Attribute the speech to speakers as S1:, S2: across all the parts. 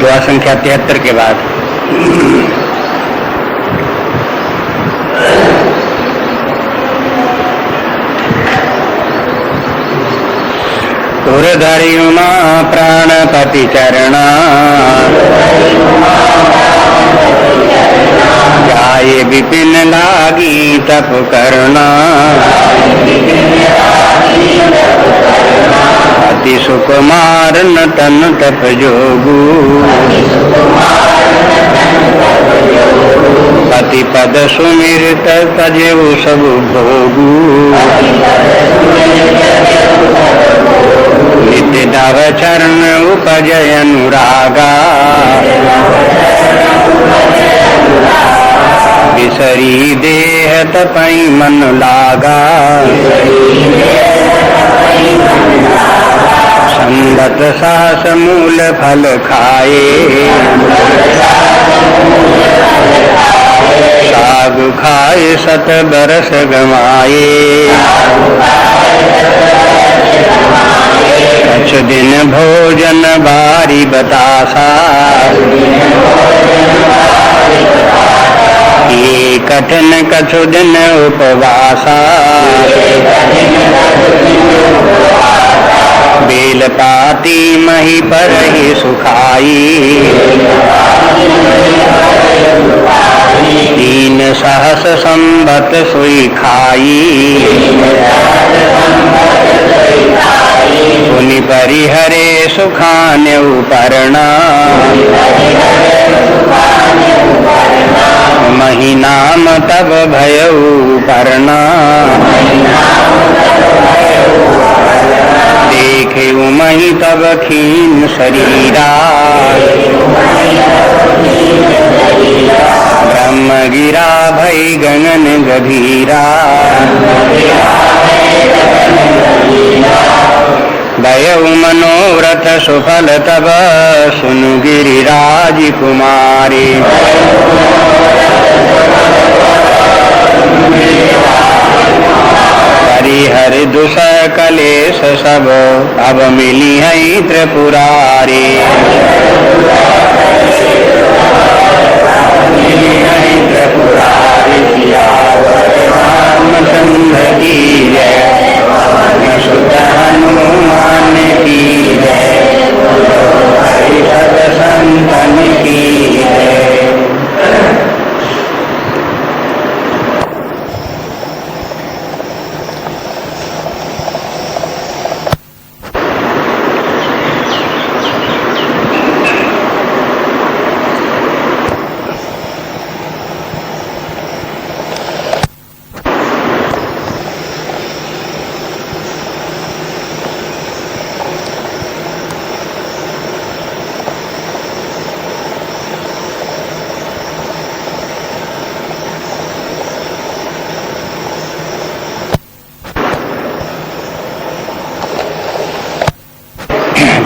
S1: दुआ संख्या 73 के बाद धरि उमा प्राणपति चरणा जाए विपिन लागी तप करना अति सुकुमार न तन तप जोगू पति पद सुमिरत तजेऊ सब भोगू नित्य दाव चरण उपजय अनुरागा बिसरी देह तपई मन लागा संगत सास मूल फल खाए साग खाए सत बरस गमाए कछु दिन भोजन बारी बतासा ये कठिन कछु दिन उपवासा बेल पाती मही पर ही सुखाई तीन सहस संबत सोई खाई पुनि परिहरे सुखान उपरना महीनाम तब भयऊ परना देखे उमहि तब खीन शरीरा ब्रह्म गिरा भई गगन गभीरा भयऊ मनोरथ सुफल तब सुनु गिरिराज कुमारी हरिहर दुष कलेश सब अब मिली है त्रिपुरारी रामचंद्र की जय सुत हनुमान की जय हरिभक्त संतन की जय।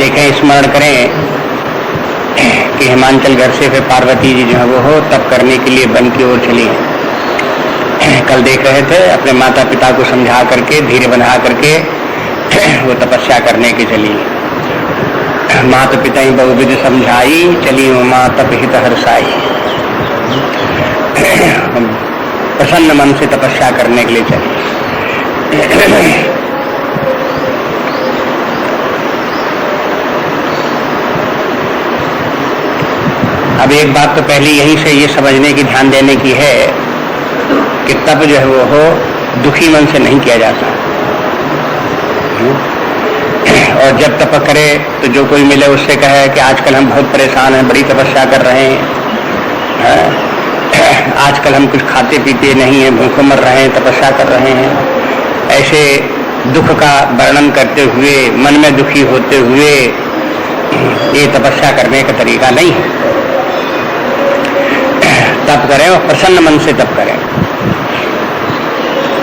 S1: देखें, स्मरण करें कि हिमांचल घर से फिर पार्वती जी जो है वो तप करने के लिए वन की ओर चली हैं। कल देख रहे थे अपने माता पिता को समझा करके धीरे बना करके वो तपस्या करने की चली। माता पिता ही बहुविध समझाई चली उमा तप हित हर्षाई। प्रसन्न मन से तपस्या करने के लिए चली। अब एक बात तो पहले यहीं से ये समझने की ध्यान देने की है कि तप जो है वो हो दुखी मन से नहीं किया जाता। और जब तप करे तो जो कोई मिले उससे कहे कि आजकल हम बहुत परेशान हैं, बड़ी तपस्या कर रहे हैं, आजकल हम कुछ खाते पीते नहीं हैं, भूखे मर रहे हैं, तपस्या कर रहे हैं। ऐसे दुख का वर्णन करते हुए मन में दुखी होते हुए ये तपस्या करने का तरीका नहीं है। तप करें और प्रसन्न मन से तप करें,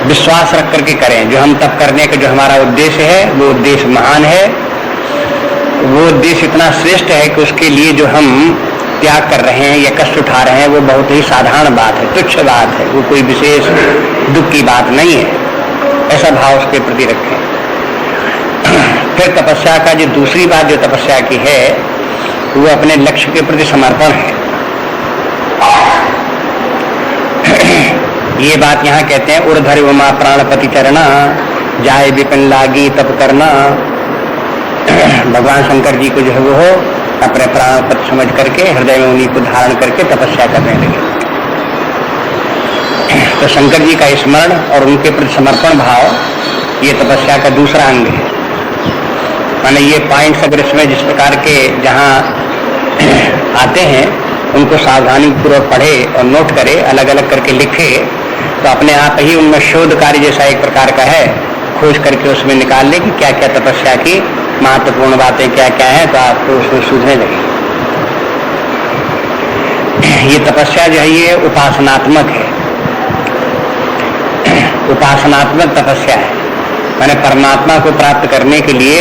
S1: विश्वास रख करके करें। जो हम तप करने का जो हमारा उद्देश्य है वो उद्देश्य महान है, वो उद्देश्य इतना श्रेष्ठ है कि उसके लिए जो हम त्याग कर रहे हैं या कष्ट उठा रहे हैं वो बहुत ही साधारण बात है, तुच्छ बात है, वो कोई विशेष दुख की बात नहीं है। ऐसा भाव उसके प्रति रखें। फिर तपस्या का जो दूसरी बात जो तपस्या की है वो अपने लक्ष्य के प्रति समर्पण है। ये बात यहाँ कहते हैं, उर्धर उमा प्राणपति चरणा, जाए विपिन लागी तप करना। भगवान शंकर जी को जो है वो अपने प्राणपति समझ करके हृदय में उन्हीं को धारण करके तपस्या करने लगे। तो शंकर जी का स्मरण और उनके प्रति समर्पण भाव ये तपस्या का दूसरा अंग है। माने ये पॉइंट्स अगर इसमें जिस प्रकार के जहाँ आते हैं उनको सावधानी पूर्वक पढ़े और नोट करे, अलग अलग करके लिखे, तो अपने आप ही उनमें शोध कार्य जैसा एक प्रकार का है, खोज करके उसमें निकाल ले कि क्या क्या तपस्या की महत्वपूर्ण बातें क्या क्या है, तो आपको उसमें सूझने लगे। ये तपस्या जो है ये उपासनात्मक है, उपासनात्मक तपस्या है। माने परमात्मा को प्राप्त करने के लिए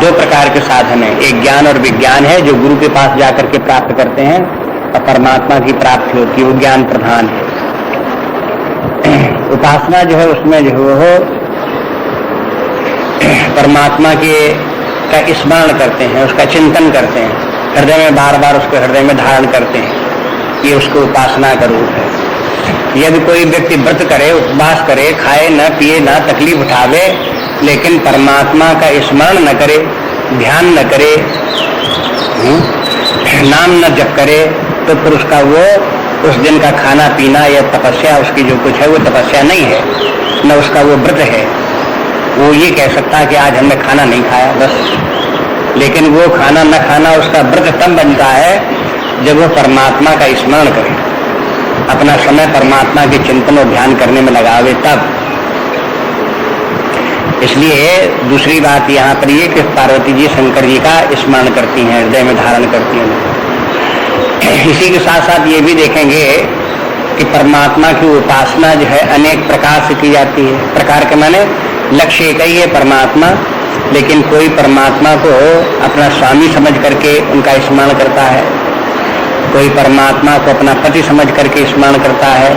S1: दो प्रकार के साधन है, एक ज्ञान और विज्ञान है जो गुरु के पास जाकर के प्राप्त करते हैं, और परमात्मा की प्राप्ति होती है, वो ज्ञान प्रधान है। उपासना जो है उसमें जो हो परमात्मा के का स्मरण करते हैं, उसका चिंतन करते हैं, हृदय में बार बार उसको हृदय में धारण करते हैं, ये उसको उपासना का रूप है। यदि कोई व्यक्ति व्रत करे, उपवास करे, खाए न पिए न तकलीफ उठावे, लेकिन परमात्मा का स्मरण न करे, ध्यान न करे, नाम न जप करे, तो फिर उसका वो उस दिन का खाना पीना या तपस्या उसकी जो कुछ है वो तपस्या नहीं है, न उसका वो व्रत है। वो ये कह सकता है कि आज हमने खाना नहीं खाया बस, लेकिन वो खाना न खाना उसका व्रत तब बनता है जब वो परमात्मा का स्मरण करे, अपना समय परमात्मा के चिंतन और ध्यान करने में लगावे तब। इसलिए दूसरी बात यहाँ पर ये कि पार्वती जी शंकर जी का स्मरण करती हैं, हृदय में धारण करती हैं। इसी के साथ साथ ये भी देखेंगे कि परमात्मा की उपासना जो है अनेक प्रकार से की जाती है। प्रकार के माने लक्ष्य एक ही है परमात्मा, लेकिन कोई परमात्मा को अपना स्वामी समझ करके उनका स्मरण करता है, कोई परमात्मा को अपना पति समझ करके स्मरण करता है,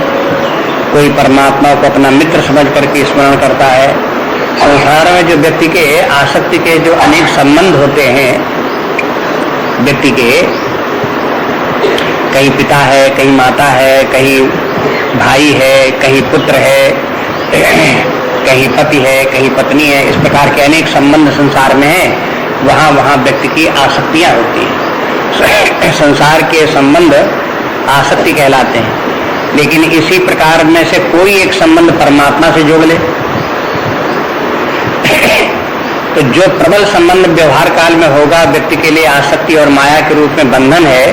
S1: कोई परमात्मा को अपना मित्र समझ करके स्मरण करता है। संसार में जो व्यक्ति के आसक्ति के जो अनेक संबंध होते हैं, व्यक्ति के कहीं पिता है, कहीं माता है, कहीं भाई है, कहीं पुत्र है, कहीं पति है, कहीं पत्नी है, इस प्रकार के अनेक संबंध संसार में हैं। वहाँ वहाँ व्यक्ति की आसक्तियाँ होती हैं। संसार के संबंध आसक्ति कहलाते हैं, लेकिन इसी प्रकार में से कोई एक संबंध परमात्मा से जोड़ ले तो जो प्रबल संबंध व्यवहार काल में होगा व्यक्ति के लिए आसक्ति और माया के रूप में बंधन है,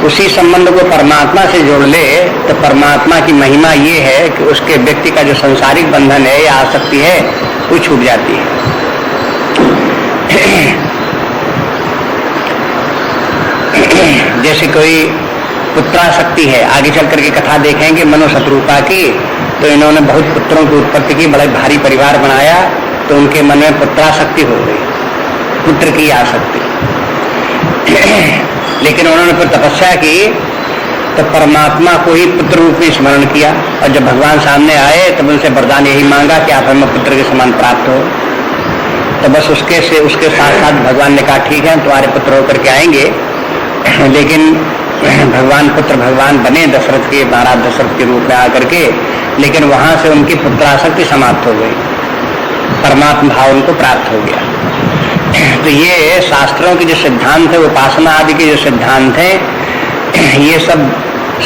S1: उसी संबंध को परमात्मा से जोड़ ले तो परमात्मा की महिमा ये है कि उसके व्यक्ति का जो सांसारिक बंधन है या आसक्ति है वो छूट जाती है। जैसे कोई पुत्रासक्ति है, आगे चल करके कथा देखेंगे मनु शत्रुपा की, तो इन्होंने बहुत पुत्रों की उत्पत्ति की, बड़े भारी परिवार बनाया, तो उनके मन में पुत्रासक्ति हो गई, पुत्र की आसक्ति। लेकिन उन्होंने फिर तपस्या की तो परमात्मा को ही पुत्र रूप में स्मरण किया, और जब भगवान सामने आए तब उनसे वरदान यही मांगा कि आप हमें पुत्र के समान प्राप्त हो। तो बस उसके साथ साथ भगवान ने कहा ठीक है तुम्हारे पुत्र होकर के आएंगे, लेकिन भगवान बने दशरथ के, महाराज दशरथ के रूप में आकर के, लेकिन वहां से उनकी पुत्रासक्ति समाप्त हो गई, परमात्मा भाव उनको प्राप्त हो गया। तो ये शास्त्रों के जो सिद्धांत है, उपासना आदि के जो सिद्धांत हैं, ये सब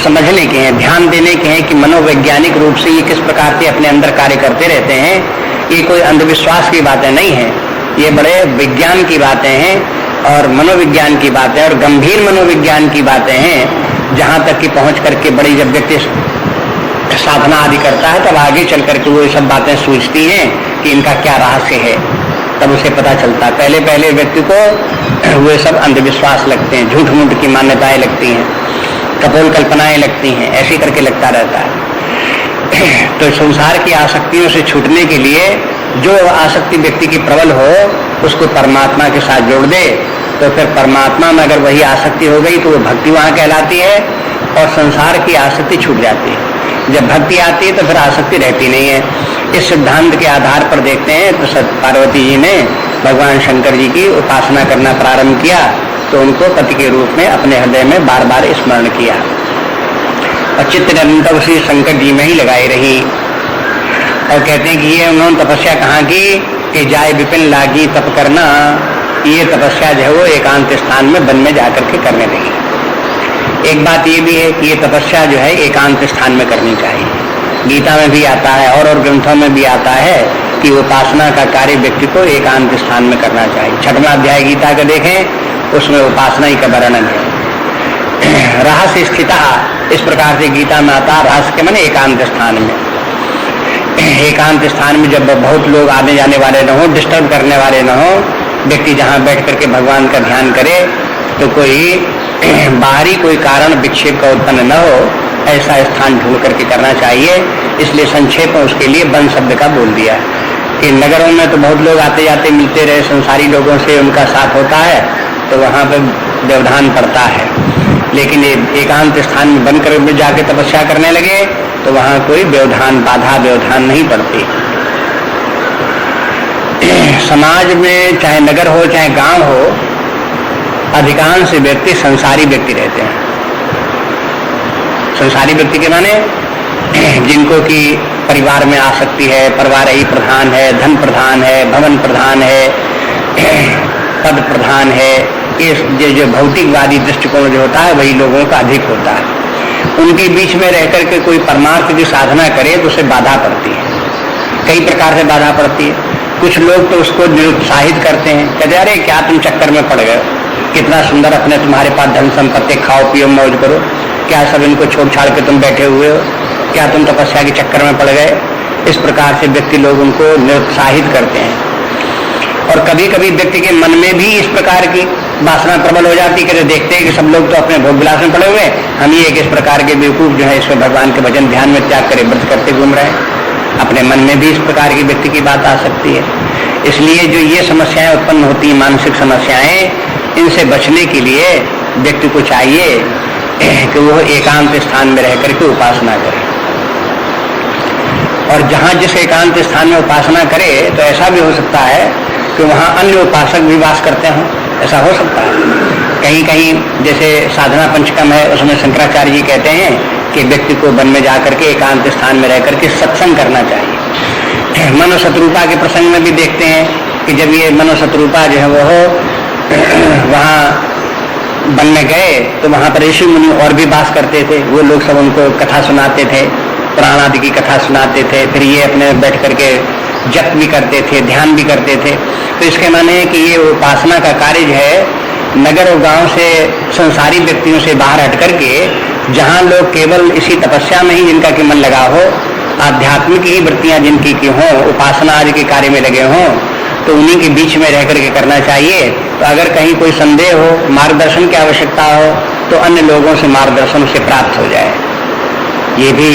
S1: समझने के हैं, ध्यान देने के हैं कि मनोवैज्ञानिक रूप से ये किस प्रकार से अपने अंदर कार्य करते रहते हैं। ये कोई अंधविश्वास की बातें नहीं है, ये बड़े विज्ञान की बातें हैं और मनोविज्ञान की बातें और गंभीर मनोविज्ञान की बातें हैं, जहाँ तक कि पहुँच करके बड़ी जब व्यक्ति साधना आदि करता है तब आगे चल करके वो ये सब बातें सूझती हैं कि इनका क्या रहस्य है, तब उसे पता चलता है। पहले पहले व्यक्ति को वे सब अंधविश्वास लगते हैं, झूठ मूठ की मान्यताएं लगती हैं, कपोल कल्पनाएं लगती हैं, ऐसे करके लगता रहता है। तो संसार की आसक्तियों से छूटने के लिए जो आसक्ति व्यक्ति की प्रबल हो उसको परमात्मा के साथ जोड़ दे, तो फिर परमात्मा में अगर वही आसक्ति हो गई तो वो भक्ति वहाँ कहलाती है और संसार की आसक्ति छूट जाती है। जब भक्ति आती है तो फिर आसक्ति रहती नहीं है। इस सिद्धांत के आधार पर देखते हैं तो पार्वती जी ने भगवान शंकर जी की उपासना करना प्रारंभ किया, तो उनको पति के रूप में अपने हृदय में बार बार स्मरण किया और चित्त निरंतर उसी शंकर जी में ही लगाई रही। और कहते हैं कि ये उन्होंने तपस्या कहाँ की कि जाय विपिन लागी तप करना, ये तपस्या जो है वो एकांत स्थान में वन में जाकर के करने लगी। एक बात ये भी है कि ये तपस्या जो है एकांत स्थान में करनी चाहिए। गीता में भी आता है और ग्रंथों में भी आता है कि उपासना का कार्य व्यक्ति को एकांत स्थान में करना चाहिए। 6वां अध्याय गीता का देखें, उसमें उपासना ही का वर्णन है। रहस्य स्थिता, इस प्रकार से गीता में आता, रहस्य के माने एकांत स्थान में। एकांत स्थान में जब बहुत लोग आने जाने वाले न हो, डिस्टर्ब करने वाले न हो, व्यक्ति जहाँ बैठ करके भगवान का ध्यान करे तो कोई बाहरी कोई कारण विक्षेप का उत्पन्न न हो, ऐसा स्थान ढूंढ करके करना चाहिए। इसलिए संक्षेप में उसके लिए वन शब्द का बोल दिया कि नगरों में तो बहुत लोग आते जाते मिलते रहे, संसारी लोगों से उनका साथ होता है तो वहाँ पर व्यवधान पड़ता है। लेकिन एकांत स्थान में बन कर जाके तपस्या करने लगे तो वहाँ कोई व्यवधान, बाधा व्यवधान नहीं पड़ती। समाज में चाहे नगर हो चाहे गांव हो, अधिकांश व्यक्ति संसारी व्यक्ति रहते हैं। संसारी व्यक्ति के माने जिनको कि परिवार में आसक्ति है, परिवार ही प्रधान है, धन प्रधान है, भवन प्रधान है, पद प्रधान है, ये जो भौतिकवादी दृष्टिकोण जो होता है वही लोगों का अधिक होता है। उनके बीच में रह करके कोई परमार्थ की साधना करे तो उसे बाधा पड़ती है, कई प्रकार से बाधा पड़ती है। कुछ लोग तो उसको निरुत्साहित करते हैं, कहते अरे क्या तुम चक्कर में पड़ गए, कितना सुंदर अपने तुम्हारे पास धन संपत्ति, खाओ पियो मौज करो, क्या सब इनको छोड़ छाड़ के तुम बैठे हुए हो, क्या तुम तपस्या के चक्कर में पड़ गए। इस प्रकार से व्यक्ति लोग उनको निरुत्साहित करते हैं। और कभी कभी व्यक्ति के मन में भी इस प्रकार की वासना प्रबल हो जाती है कि देखते हैं कि सब लोग तो अपने भोग विलास में पड़े हुए, हम ही एक इस प्रकार के बेवकूफ जो है इसमें भगवान के भजन ध्यान में त्याग करे व्रत करते घूम रहे हैं। अपने मन में भी इस प्रकार की व्यक्ति की बात आ सकती है। इसलिए जो ये समस्याएं उत्पन्न होती हैं, मानसिक समस्याएं, इनसे बचने के लिए व्यक्ति को चाहिए कि वो एकांत स्थान में रह करके उपासना करे। और जहाँ जिस एकांत स्थान में उपासना करे तो ऐसा भी हो सकता है कि वहाँ अन्य उपासक भी वास करते हों, ऐसा हो सकता है। कहीं कहीं जैसे साधना पंचकम है, उसमें शंकराचार्य जी कहते हैं कि व्यक्ति को वन में जाकर के एकांत स्थान में रह करके सत्संग करना चाहिए। मनो शत्रुपा के प्रसंग में भी देखते हैं कि जब ये मनो शत्रुपा जो है वो वहाँ वन में गए तो वहाँ पर ऋषि मुनि और भी वास करते थे। वो लोग सब उनको कथा सुनाते थे, पुराण आदि की कथा सुनाते थे, फिर ये अपने बैठ करके जप भी करते थे, ध्यान भी करते थे। तो इसके माने है कि ये उपासना का कार्य जो है नगर और गांव से, संसारी व्यक्तियों से बाहर हट करके, जहाँ लोग केवल इसी तपस्या में ही जिनका कि मन लगा हो, आध्यात्मिक ही वृत्तियां जिनकी की हों, उपासना आदि के कार्य में लगे हों, तो उन्हीं के बीच में रह करके करना चाहिए। तो अगर कहीं कोई संदेह हो, मार्गदर्शन की आवश्यकता हो, तो अन्य लोगों से मार्गदर्शन उसे प्राप्त हो जाए, ये भी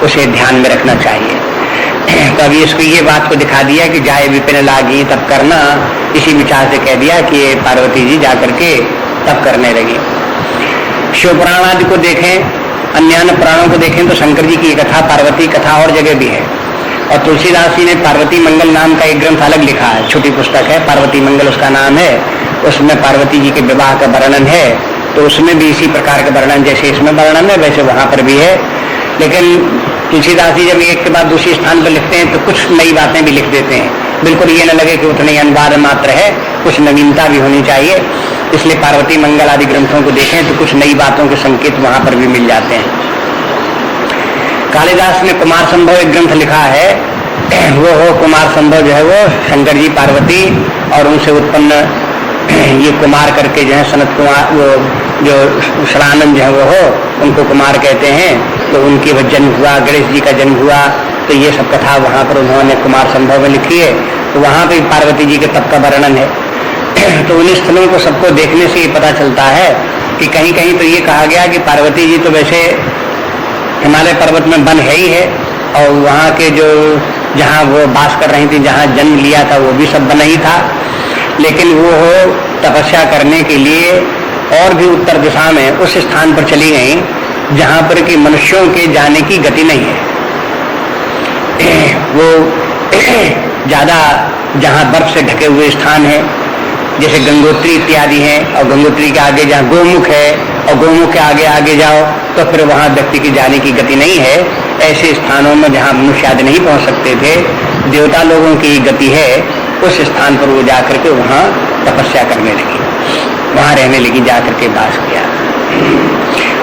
S1: उसे ध्यान में रखना चाहिए। तो अभी इसको ये बात को दिखा दिया कि जाए विपिन लागी तप करना, इसी विचार से कह दिया कि पार्वती जी जाकर के तप करने लगी। शिव पुराण आदि को देखें, अन्य पुराणों को देखें तो शंकर जी की कथा, पार्वती कथा और जगह भी है। और तुलसीदास जी ने पार्वती मंगल नाम का एक ग्रंथ अलग लिखा है, छोटी पुस्तक है, पार्वती मंगल उसका नाम है। उसमें पार्वती जी के विवाह का वर्णन है। तो उसमें भी इसी प्रकार का वर्णन जैसे इसमें वर्णन है वैसे वहां पर भी है। लेकिन तुलसीदास जी जब एक के बाद दूसरे स्थान पर लिखते हैं तो कुछ नई बातें भी लिख देते हैं, बिल्कुल ये न लगे कि उतने अनुवाद मात्र है, कुछ नवीनता भी होनी चाहिए। इसलिए पार्वती मंगल आदि ग्रंथों को देखें तो कुछ नई बातों के संकेत वहां पर भी मिल जाते हैं। कालिदास ने कुमार संभव एक ग्रंथ लिखा है, वो हो कुमार संभव जो है वो शंकर जी, पार्वती और उनसे उत्पन्न ये कुमार करके जो है सनत कुमार, वो जो शरानंद जो है वो हो, उनको कुमार कहते हैं। तो उनकी वो जन्म हुआ, गणेश जी का जन्म हुआ, तो ये सब कथा वहाँ पर उन्होंने कुमार संभव में लिखी है। तो वहाँ पे पार्वती जी के तप का वर्णन है। तो उन स्थलों को सबको देखने से ये पता चलता है कि कहीं कहीं तो ये कहा गया कि पार्वती जी तो वैसे हिमालय पर्वत में वन है ही है, और वहाँ के जो जहाँ वो वास कर रही थी, जहाँ जन्म लिया था, वो भी सब वन ही था। लेकिन वो तपस्या करने के लिए और भी उत्तर दिशा में उस स्थान पर चली गई जहां पर कि मनुष्यों के जाने की गति नहीं है। वो ज्यादा जहां बर्फ से ढके हुए स्थान है, जैसे गंगोत्री इत्यादि हैं, और गंगोत्री के आगे जहाँ गोमुख है और गोमुख के आगे आगे जाओ तो फिर वहां व्यक्ति की जाने की गति नहीं है। ऐसे स्थानों में जहाँ मनुष्य आदि नहीं पहुंच सकते थे, देवता लोगों की गति है, उस स्थान पर वो जाकर के वहां तपस्या करने लगी, वहां रहने लगी, जाकर के वास किया।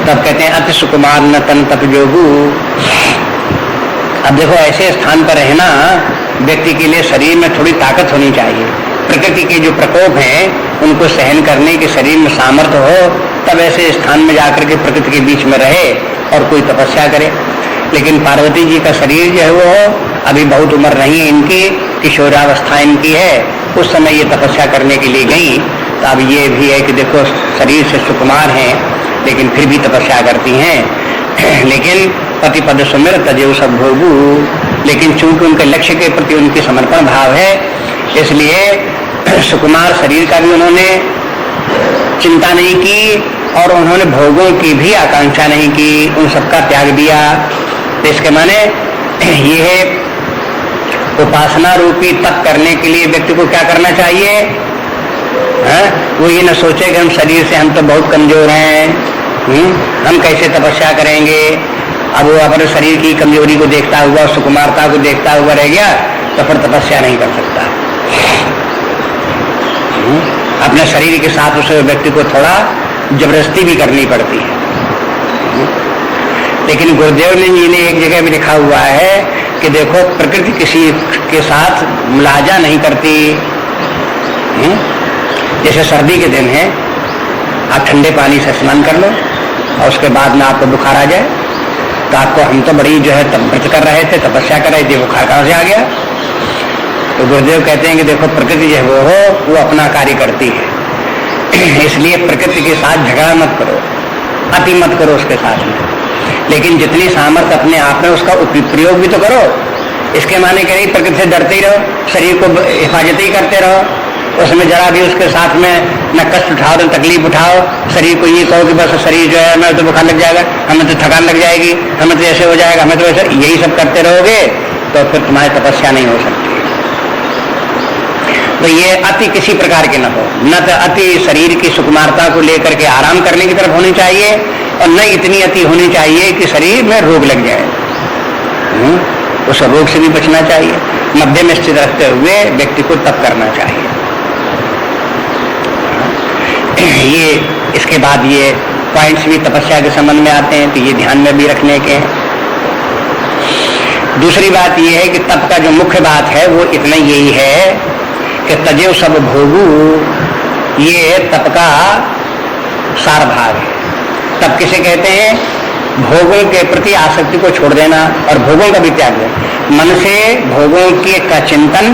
S1: तब कहते हैं अति सुकुमार न तन तप जोगु। अब देखो ऐसे स्थान पर रहना व्यक्ति के लिए शरीर में थोड़ी ताकत होनी चाहिए। प्रकृति के जो प्रकोप हैं उनको सहन करने के शरीर में सामर्थ्य हो, तब ऐसे स्थान में जाकर के प्रकृति के बीच में रहे और कोई तपस्या करे। लेकिन पार्वती जी का शरीर जो है वो अभी बहुत उम्र नहीं है इनकी, किशोरावस्था इनकी है, उस समय ये तपस्या करने के लिए गई। तो अब ये भी है कि देखो शरीर से सुकुमार हैं लेकिन फिर भी तपस्या करती हैं। लेकिन पति पद सुमिर तजेव सब भोगू, लेकिन चूंकि उनके लक्ष्य के प्रति उनकी समर्पण भाव है, इसलिए सुकुमार शरीर का भी उन्होंने चिंता नहीं की और उन्होंने भोगों की भी आकांक्षा नहीं की, उन सबका त्याग दिया। तो इसके माने ये है उपासना रूपी तप करने के लिए व्यक्ति को क्या करना चाहिए? वो ये न सोचे कि हम शरीर से हम तो बहुत कमजोर हैं, हम कैसे तपस्या करेंगे। अब वो अपने शरीर की कमजोरी को देखता हुआ, सुकुमारता को देखता हुआ रह गया तो फिर तपस्या नहीं कर सकता। अपने शरीर के साथ उस व्यक्ति को थोड़ा जबरदस्ती भी करनी पड़ती है। लेकिन गुरुदेव जी ने एक जगह भी लिखा हुआ है कि देखो प्रकृति किसी के साथ मुलाजा नहीं करती। जैसे सर्दी के दिन है, आप ठंडे पानी से स्नान कर लो और उसके बाद में आपको बुखार आ जाए तो आपको, हम तो बड़ी जो है व्रत कर रहे थे, तपस्या कर रहे थे, बुखार कहाँ से आ गया? तो गुरुदेव कहते हैं कि देखो प्रकृति जो है वो अपना कार्य करती है, इसलिए प्रकृति के साथ झगड़ा मत करो, अति मत करो उसके साथ में, लेकिन जितनी सामर्थ्य अपने आप में उसका प्रयोग भी तो करो। इसके माने कहीं प्रकृति से डरते ही रहो, शरीर को हिफाजत ही करते रहो, उसमें जरा भी उसके साथ में न कष्ट उठाओ न तकलीफ उठाओ। शरीर को ये कहो कि बस शरीर जो है हमें तो बुखार लग जाएगा, हमें तो थकान लग जाएगी, हमें तो ऐसे हो जाएगा, हमें तो ऐसे, यही सब करते रहोगे तो फिर तुम्हारी तपस्या नहीं हो सकती। तो ये अति किसी प्रकार के न हो, न तो अति शरीर की सुकुमारता को लेकर के आराम करने की तरफ होनी चाहिए और न इतनी अति होनी चाहिए कि शरीर में रोग लग जाए। उस रोग से भी बचना चाहिए, मध्य में स्थित रखते हुए व्यक्ति को तप करना चाहिए। ये इसके बाद ये पॉइंट्स भी तपस्या के संबंध में आते हैं, तो ये ध्यान में भी रखने के हैं। दूसरी बात ये है कि तप का जो मुख्य बात है वो इतना यही है कि तजेव सब भोगू, ये तप का सार भाग है। तप किसे कहते हैं? भोगों के प्रति आसक्ति को छोड़ देना और भोगों का भी त्याग देना। मन से भोगों के का चिंतन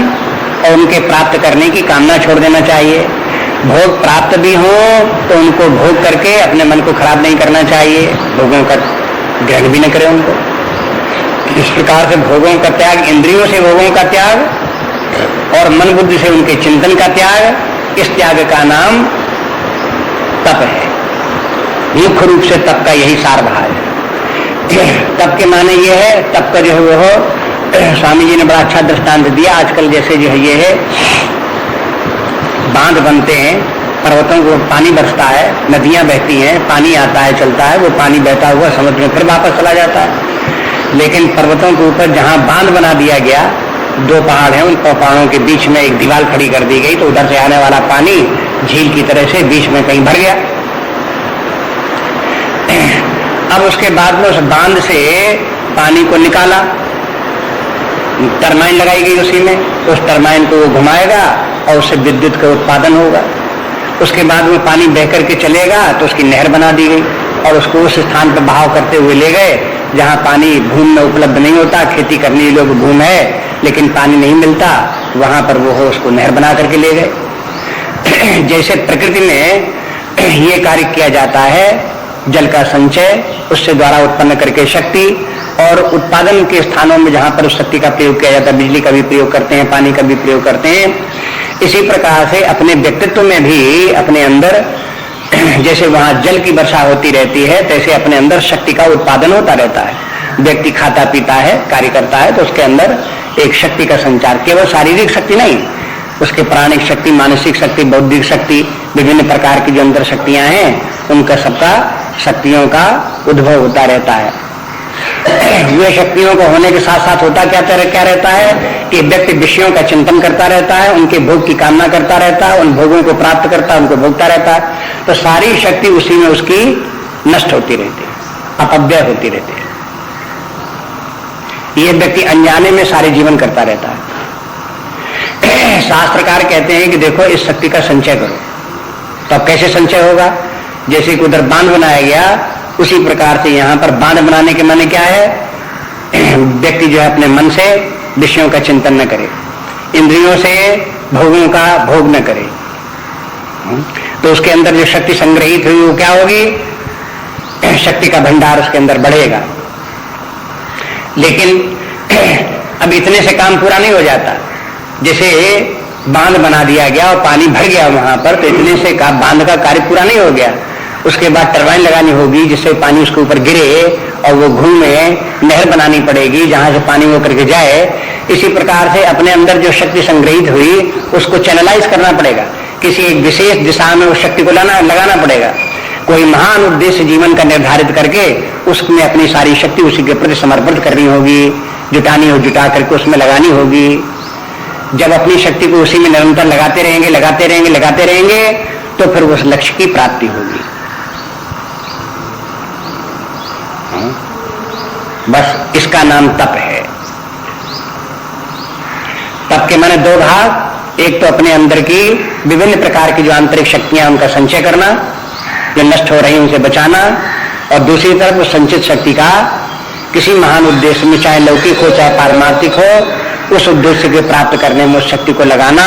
S1: और उनके प्राप्त करने की कामना छोड़ देना चाहिए। भोग प्राप्त भी हो तो उनको भोग करके अपने मन को खराब नहीं करना चाहिए, भोगों का ग्रहण भी न करें उनको। इस प्रकार से भोगों का त्याग, इंद्रियों से भोगों का त्याग और मन बुद्धि से उनके चिंतन का त्याग, इस त्याग का नाम तप है। मुख्य रूप से तप का यही सार भाग है। तप के माने ये है, तप का जो है वो स्वामी जी ने बड़ा अच्छा दृष्टांत दिया। आजकल जैसे जो है ये है बांध बनते हैं, पर्वतों को पानी बरसता है, नदियां बहती हैं, पानी आता है चलता है, वो पानी बहता हुआ समुद्र में फिर वापस चला जाता है। लेकिन पर्वतों के ऊपर जहां बांध बना दिया गया, दो पहाड़ हैं, उन पहाड़ों के बीच में एक दीवार खड़ी कर दी गई, तो उधर से आने वाला पानी झील की तरह से बीच में कहीं भर गया। अब उसके बाद में उस बांध से पानी को निकाला, टरबाइन लगाई गई उसी में, उस टरबाइन को वो घुमाएगा और उससे विद्युत का उत्पादन होगा। उसके बाद में पानी बह करके चलेगा तो उसकी नहर बना दी गई और उसको उस स्थान पर बहाव करते हुए ले गए जहां पानी भूमि में उपलब्ध नहीं होता। खेती करने लोग भूमि है लेकिन पानी नहीं मिलता, वहां पर वो हो उसको नहर बना करके ले गए। जैसे प्रकृति में ये कार्य किया जाता है, जल का संचय, उससे द्वारा उत्पन्न करके शक्ति, और उत्पादन के स्थानों में जहां पर उस शक्ति का प्रयोग किया जाता है, बिजली का भी प्रयोग करते हैं, पानी का भी प्रयोग करते हैं। इसी प्रकार से अपने व्यक्तित्व में भी अपने अंदर जैसे वहां जल की वर्षा होती रहती है, तैसे अपने अंदर शक्ति का उत्पादन होता रहता है। व्यक्ति खाता पीता है, कार्य करता है, तो उसके अंदर एक शक्ति का संचार, केवल शारीरिक शक्ति नहीं, उसके प्राणिक शक्ति, मानसिक शक्ति, बौद्धिक शक्ति, विभिन्न प्रकार की जो अंतर शक्तियां हैं, उनका सबका शक्तियों का उद्भव होता रहता है। वे शक्तियों को होने के साथ साथ होता क्या रहता है कि व्यक्ति विषयों का चिंतन करता रहता है, उनके भोग की कामना करता रहता है, उन भोगों को प्राप्त करता है, उनको भोगता रहता है, तो सारी शक्ति उसी में उसकी नष्ट होती रहती है, अपव्यय होती रहती है। ये व्यक्ति अनजाने में सारे जीवन करता रहता है। शास्त्रकार कहते हैं कि देखो इस शक्ति का संचय करो। तो अब कैसे संचय होगा? जैसे कि उधर बांध बनाया गया, उसी प्रकार से यहां पर बांध बनाने के माने क्या है? व्यक्ति जो है अपने मन से विषयों का चिंतन न करे, इंद्रियों से भोगों का भोग न करे, तो उसके अंदर जो शक्ति संग्रहित हुई वो क्या होगी? शक्ति का भंडार उसके अंदर बढ़ेगा। लेकिन अब इतने से काम पूरा नहीं हो जाता। जैसे बांध बना दिया गया और पानी भर गया वहां पर, तो इतने से बांध का कार्य पूरा नहीं हो गया। उसके बाद टरबाइन लगानी होगी जिससे पानी उसके ऊपर गिरे और वो घूमे, नहर बनानी पड़ेगी जहां से पानी वो करके जाए। इसी प्रकार से अपने अंदर जो शक्ति संग्रहित हुई उसको चैनलाइज करना पड़ेगा, किसी एक विशेष दिशा में उस शक्ति को लगाना पड़ेगा। कोई महान उद्देश्य जीवन का निर्धारित करके उसमें अपनी सारी शक्ति उसी के प्रति समर्पित करनी होगी, जुटानी हो, जुटा करके उसमें लगानी होगी। जब अपनी शक्ति को उसी में निरंतर लगाते रहेंगे तो फिर उस लक्ष्य की प्राप्ति होगी। बस इसका नाम तप है। तप के माने दो भाग, एक तो अपने अंदर की विभिन्न प्रकार की जो आंतरिक शक्तियां उनका संचय करना, जो नष्ट हो रही उनसे बचाना, और दूसरी तरफ उस संचित शक्ति का किसी महान उद्देश्य में, चाहे लौकिक हो चाहे पारमार्थिक हो, उस उद्देश्य को प्राप्त करने में उस शक्ति को लगाना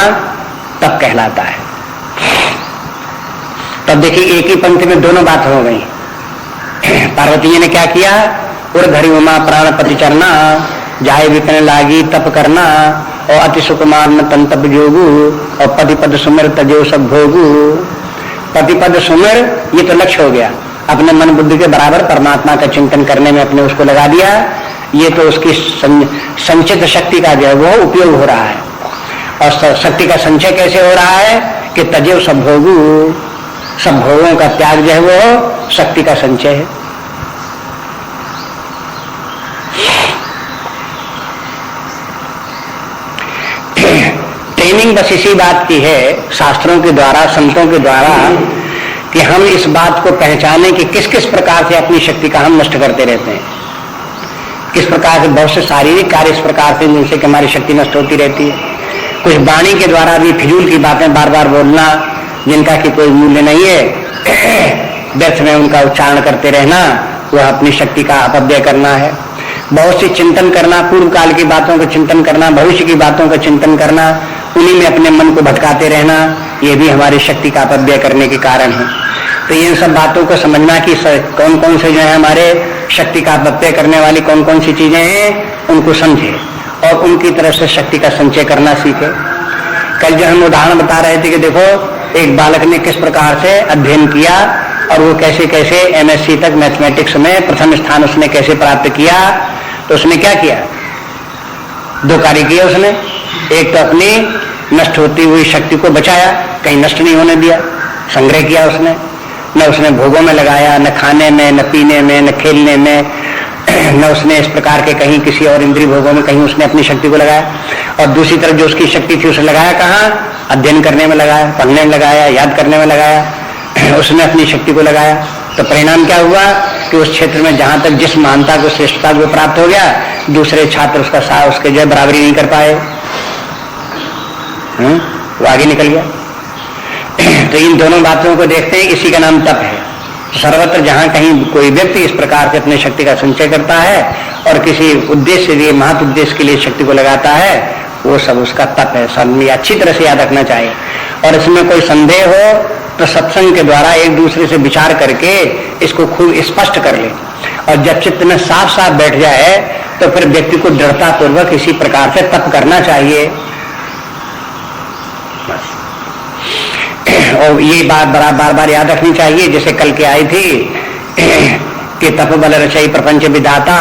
S1: तप कहलाता है। तब देखिए एक ही पंक्ति में दोनों बात हो गई। पार्वती जी ने क्या किया? उर्धरि उमा प्राणपति चरना, जाए विकन लागी तप करना, और अति सुकुमार न तन तप जोगू, और पति पद सुमिर तजो सब भोगू। पति पद सुमिर ये तो लक्ष्य हो गया, अपने मन बुद्धि के बराबर परमात्मा का चिंतन करने में अपने उसको लगा दिया। ये तो उसकी संचित शक्ति का जो है वो उपयोग हो रहा है। और शक्ति का संचय कैसे हो रहा है कि तजेव सब भोगू, सब भोगों का त्याग जो है वो शक्ति का संचय है। ट्रेनिंग बस इसी बात की है, शास्त्रों के द्वारा, संतों के द्वारा, कि हम इस बात को पहचाने कि किस किस प्रकार से अपनी शक्ति का हम नष्ट करते रहते हैं, किस प्रकार से बहुत से शारीरिक कार्य इस प्रकार से जिनसे कि हमारी शक्ति नष्ट होती रहती है। कुछ वाणी के द्वारा भी फिजूल की बातें बार बार बोलना जिनका कि कोई मूल्य नहीं है, व्यर्थ में उनका उच्चारण करते रहना, वह अपनी शक्ति का अपव्यय करना है। बहुत सी चिंतन करना, पूर्व काल की बातों का चिंतन करना, भविष्य की बातों का चिंतन करना, उन्हीं में अपने मन को भटकाते रहना, ये भी हमारी शक्ति का अपव्यय करने के कारण है। तो इन सब बातों को समझना कि कौन कौन से जो है हमारे शक्ति का अपव्यय करने वाली कौन कौन सी चीजें हैं, उनको समझे और उनकी तरफ से शक्ति का संचय करना सीखे। कल जो हम उदाहरण बता रहे थे कि देखो एक बालक ने किस प्रकार से अध्ययन किया और वो कैसे कैसे एमएससी तक मैथमेटिक्स में प्रथम स्थान उसने कैसे प्राप्त किया। तो उसने क्या किया? दो कार्य किए उसने। एक तो अपनी नष्ट होती हुई शक्ति को बचाया, कहीं नष्ट नहीं होने दिया, संग्रह किया उसने। न उसने भोगों में लगाया, न खाने में, न पीने में, न खेलने में, न उसने इस प्रकार के कहीं किसी और इंद्रिय भोगों में कहीं उसने अपनी शक्ति को लगाया। और दूसरी तरफ जो उसकी शक्ति थी उसे लगाया कहाँ? अध्ययन करने में लगाया, पढ़ने में लगाया, याद करने में लगाया, उसने अपनी शक्ति को लगाया। तो परिणाम क्या हुआ कि उस क्षेत्र में जहां तक जिस महानता को, श्रेष्ठता को प्राप्त हो गया, दूसरे छात्र उसके जो बराबरी नहीं कर पाए, वो आगे निकल गया। तो इन दोनों बातों को देखते हैं, इसी का नाम तप है। सर्वत्र जहां कहीं कोई व्यक्ति इस प्रकार से अपनी शक्ति का संचय करता है और किसी उद्देश्य के लिए, महत् उद्देश्य के लिए शक्ति को लगाता है, वो सब उसका तप है। सब अच्छी तरह से याद रखना चाहिए। और इसमें कोई संदेह हो तो सत्संग के द्वारा एक दूसरे से विचार करके इसको खूब स्पष्ट कर ले। और जब चित्त में साफ साफ बैठ जाए तो फिर व्यक्ति को दृढ़ता पूर्वक इसी प्रकार से तप करना चाहिए। और ये बात बार बार याद रखनी चाहिए, जैसे कल के आई थी कि तपबल रचई प्रपंच विधाता,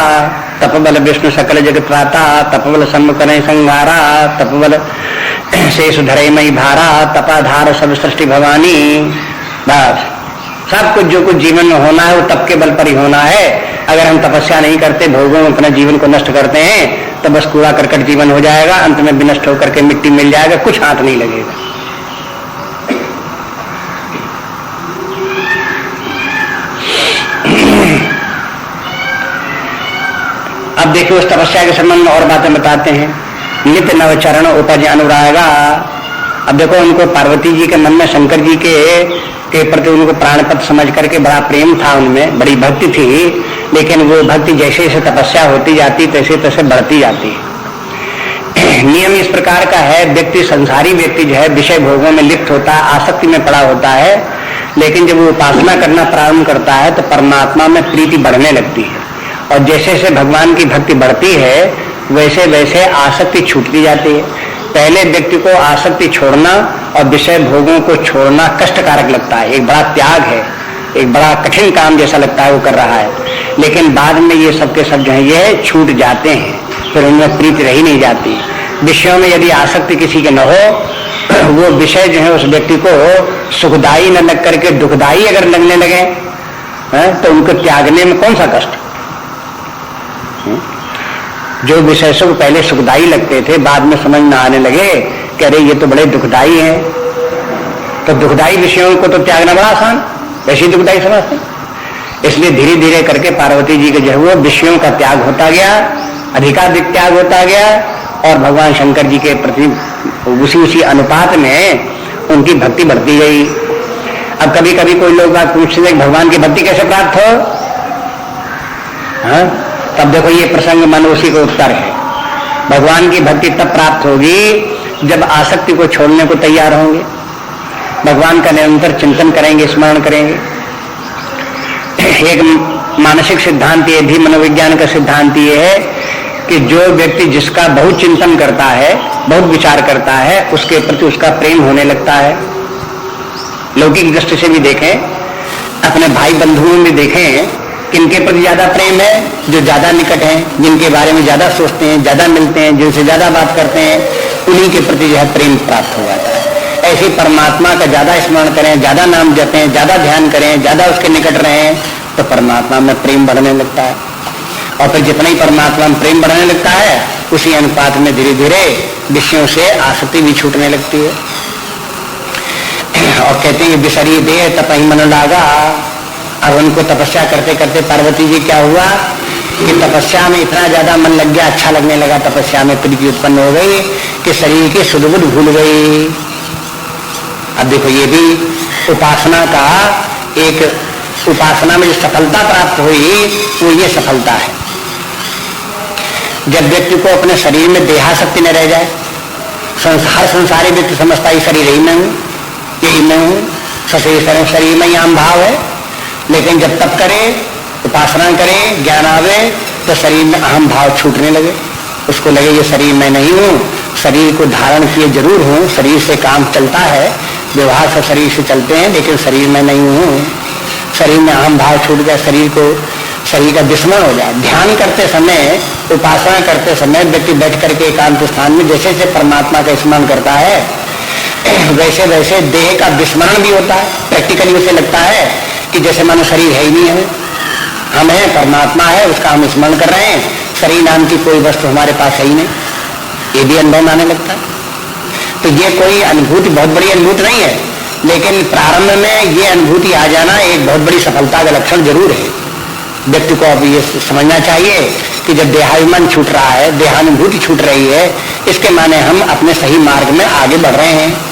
S1: तपबल विष्णु सकल जगत त्राता, तपबल सम्मुख संगारा, तपबल शेष धरे मई भारा, तपाधार सब सृष्टि भवानी। बस सब कुछ जो कुछ जीवन में होना है वो तप के बल पर ही होना है। अगर हम तपस्या नहीं करते, भोगों में अपने जीवन को नष्ट करते हैं, तो बस कूड़ा करकट जीवन हो जाएगा, अंत में विनष्ट होकर के मिट्टी मिल जाएगा, कुछ हाथ नहीं लगेगा। अब देखिए उस तपस्या के संबंध में और बातें बताते हैं। नित्य नवचरण उपज अनुरागा। अब देखो उनको पार्वती जी के मन में शंकर जी के प्रति उनको प्राणपद समझ करके बड़ा प्रेम था, उनमें बड़ी भक्ति थी, लेकिन वो भक्ति जैसे जैसे तपस्या होती जाती तैसे तैसे बढ़ती जाती है। नियम इस प्रकार का है, व्यक्ति संसारी व्यक्ति जो है विषय भोगों में लिप्त होता है, आसक्ति में पड़ा होता है, लेकिन जब वो उपासना करना प्रारंभ करता है तो परमात्मा में प्रीति बढ़ने लगती है, और जैसे जैसे भगवान की भक्ति बढ़ती है वैसे वैसे आसक्ति छूटती जाती है। पहले व्यक्ति को आसक्ति छोड़ना और विषय भोगों को छोड़ना कष्टकारक लगता है, एक बड़ा त्याग है, एक बड़ा कठिन काम जैसा लगता है वो कर रहा है, लेकिन बाद में ये सब के सब जो है ये छूट जाते हैं, फिर उनमें प्रीति रही नहीं जाती। विषयों में यदि आसक्ति किसी के न हो, वो विषय जो है उस व्यक्ति को सुखदायी न लग करके दुखदायी अगर लगने लगे तो उनको त्यागने में कौन सा कष्ट। जो विषय सुख पहले सुखदायी लगते थे, बाद में समझ में आने लगे कि अरे ये तो बड़े दुखदायी हैं, तो दुखदायी विषयों को तो त्यागना बड़ा आसान, वैसे ही दुखदायी समझते। इसलिए धीरे धीरे करके पार्वती जी के जो है वो विषयों का त्याग होता गया, अधिकाधिक त्याग होता गया, और भगवान शंकर जी के प्रति उसी अनुपात में उनकी भक्ति बढ़ती गई। अब कभी कभी कोई लोग बात पूछते हैं भगवान की भक्ति कैसे प्राप्त हो, हाँ? तब देखो ये प्रसंग मन उसी को उत्तर है। भगवान की भक्ति तब प्राप्त होगी जब आसक्ति को छोड़ने को तैयार होंगे, भगवान का निरंतर चिंतन करेंगे, स्मरण करेंगे। एक मानसिक सिद्धांत ये भी, मनोविज्ञान का सिद्धांत ये है कि जो व्यक्ति जिसका बहुत चिंतन करता है, बहुत विचार करता है, उसके प्रति उसका प्रेम होने लगता है। लौकिक दृष्टि से भी देखें, अपने भाई बंधुओं में देखें, किनके प्रति ज्यादा प्रेम है, जो ज्यादा निकट हैं, जिनके बारे में ज्यादा सोचते हैं, ज्यादा मिलते हैं, जिनसे ज्यादा बात करते हैं, उन्हीं के प्रति जो है प्रेम प्राप्त हो जाता है। ऐसे परमात्मा का ज्यादा स्मरण करें, ज्यादा नाम जपें, ज्यादा ध्यान करें, ज्यादा उसके निकट रहें, तो परमात्मा में प्रेम बढ़ने लगता है। और फिर जितना ही परमात्मा में प्रेम बढ़ने लगता है, उसी अनुपात में धीरे धीरे विषयों से आसक्ति भी छूटने लगती है। और कहते हैं बिसरी दे तपहि मन लागा। अब उनको तपस्या करते करते पार्वती जी क्या हुआ कि तपस्या में इतना ज्यादा मन लग गया, अच्छा लगने लगा, तपस्या में प्रीति उत्पन्न हो गई कि शरीर की सुध बुध भूल गई। अब देखो ये भी उपासना का एक, उपासना में जो सफलता प्राप्त हुई वो ये सफलता है। जब व्यक्ति को अपने शरीर में देहाशक्ति न रह जाए, संसारी व्यक्ति समझता है शरीर ही में हूं, यही मैं हूं, शरीर में ही आम भाव है, लेकिन जब तप करे, उपासना करे, ज्ञान आवे, तो शरीर में अहम भाव छूटने लगे, उसको लगे ये शरीर मैं नहीं हूँ, शरीर को धारण किए जरूर हूँ, शरीर से काम चलता है, व्यवहार सब शरीर से चलते हैं, लेकिन शरीर में नहीं हूँ। शरीर में अहम भाव छूट जाए, शरीर का विस्मरण हो जाए। ध्यान करते समय, उपासना करते समय व्यक्ति बैठ करके एकांत स्थान में जैसे जैसे परमात्मा का स्मरण करता है, वैसे वैसे देह का विस्मरण भी होता है। प्रैक्टिकली उसे लगता है कि जैसे मानो शरीर है ही नहीं है, हम हैं, परमात्मा है, उसका हम स्मरण कर रहे हैं, शरीर नाम की कोई वस्तु हमारे पास है ही नहीं, ये भी अनुभव आने लगता है। तो ये कोई अनुभूति बहुत बड़ी अनुभूति नहीं है, लेकिन प्रारंभ में ये अनुभूति आ जाना एक बहुत बड़ी सफलता का लक्षण जरूर है। व्यक्ति को अब ये समझना चाहिए कि जब देहाभिमान छूट रहा है, देहानुभूति छूट रही है, इसके माने हम अपने सही मार्ग में आगे बढ़ रहे हैं।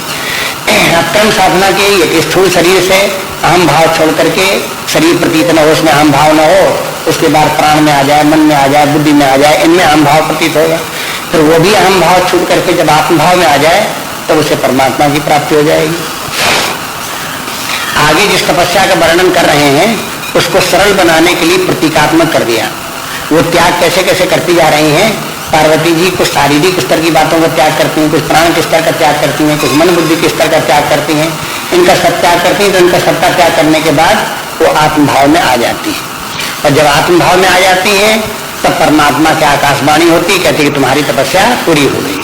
S1: कर्म साधना के एक स्थूल शरीर से अहम भाव छोड़ करके शरीर प्रतीत न हो, उसमें अहम भाव न हो, उसके बाद प्राण में आ जाए, मन में आ जाए, बुद्धि में आ जाए, इनमें अहम भाव प्रतीत होगा, फिर वो भी अहम भाव छूट करके जब आत्म भाव में आ जाए तो उसे परमात्मा की प्राप्ति हो जाएगी। आगे जिस तपस्या का वर्णन कर रहे हैं उसको सरल बनाने के लिए प्रतीकात्मक कर दिया। वो त्याग कैसे कैसे करती जा रही हैं पार्वती जी, कुछ शारीरिक स्तर की बातों का त्याग करती हैं, कुछ प्राण के स्तर का त्याग करती हैं, कुछ मन बुद्धि के स्तर का त्याग करती हैं, इनका सब त्याग करती है, तो इनका सबका त्याग करने के बाद वो आत्मभाव में आ जाती है। और जब आत्मभाव में आ जाती है तब परमात्मा की आकाशवाणी होती है, कहती है कि तुम्हारी तपस्या पूरी हो गई।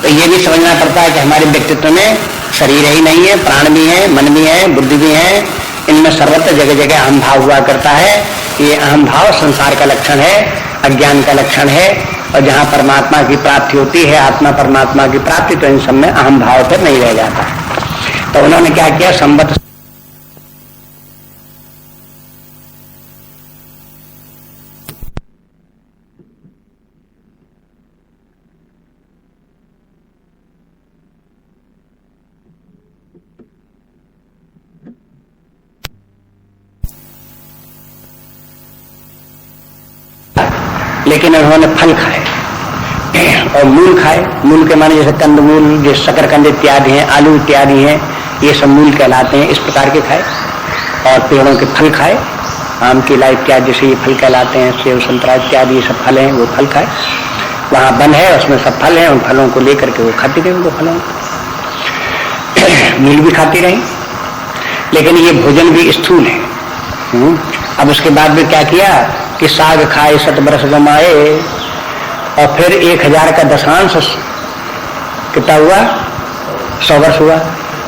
S1: तो ये भी समझना पड़ता है कि हमारे व्यक्तित्व में शरीर ही नहीं है, प्राण भी है, मन भी है, बुद्धि भी है, इनमें सर्वत्र जगह जगह अहम भाव हुआ करता है। ये अहम भाव संसार का लक्षण है, अज्ञान का लक्षण है। और जहाँ परमात्मा की प्राप्ति होती है, आत्मा परमात्मा की प्राप्ति, तो इन सब में अहम भाव फिर नहीं रह जाता। तो उन्होंने क्या किया, संबत लेकिन उन्होंने फल खाए और मूल खाए। मूल के माने जैसे कंदमूल, जैसे शकरकंद इत्यादि हैं, आलू इत्यादि हैं, ये सब मूल कहलाते हैं, इस प्रकार के खाए। और पेड़ों के फल खाए, आम केला इत्यादि जैसे ये फल कहलाते हैं, सेब संतरा इत्यादि ये सब फल हैं, वो फल खाए। वहां वन है, उसमें सब फल हैं, उन फलों को लेकर के वो खाती रही, उनको फलों मूल भी खाती रही। लेकिन ये भोजन भी स्थूल है। अब उसके बाद भी क्या किया कि साग खाए 7 बरस गमाए, और फिर 1000 का दशांश कितना हुआ, 100 वर्ष हुआ।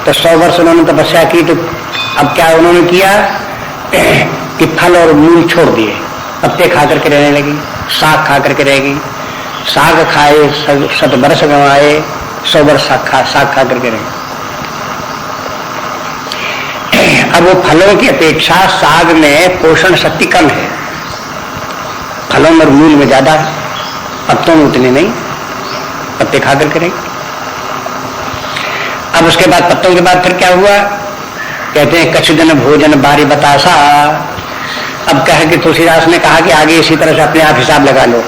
S1: तो 100 वर्ष उन्होंने तपस्या की। तो अब क्या उन्होंने किया कि फल और मूल छोड़ दिए, पत्ते खा करके रहने लगी, साग खा करके रहेगी। साग खाए 7 बरस गमाए, 100 वर्ष साग खा करके रहे। अब वो फलों की अपेक्षा साग में पोषण शक्ति कम है, फलों और मूल में ज्यादा, पत्तों में उतने नहीं, पत्ते खा करके रहे। अब उसके बाद पत्तों के बाद फिर क्या हुआ, कहते हैं कछु दिन भोजन बारी बतासा। अब कहे कि तुलसीदास ने कहा कि आगे इसी तरह से अपने आप हिसाब लगा लो।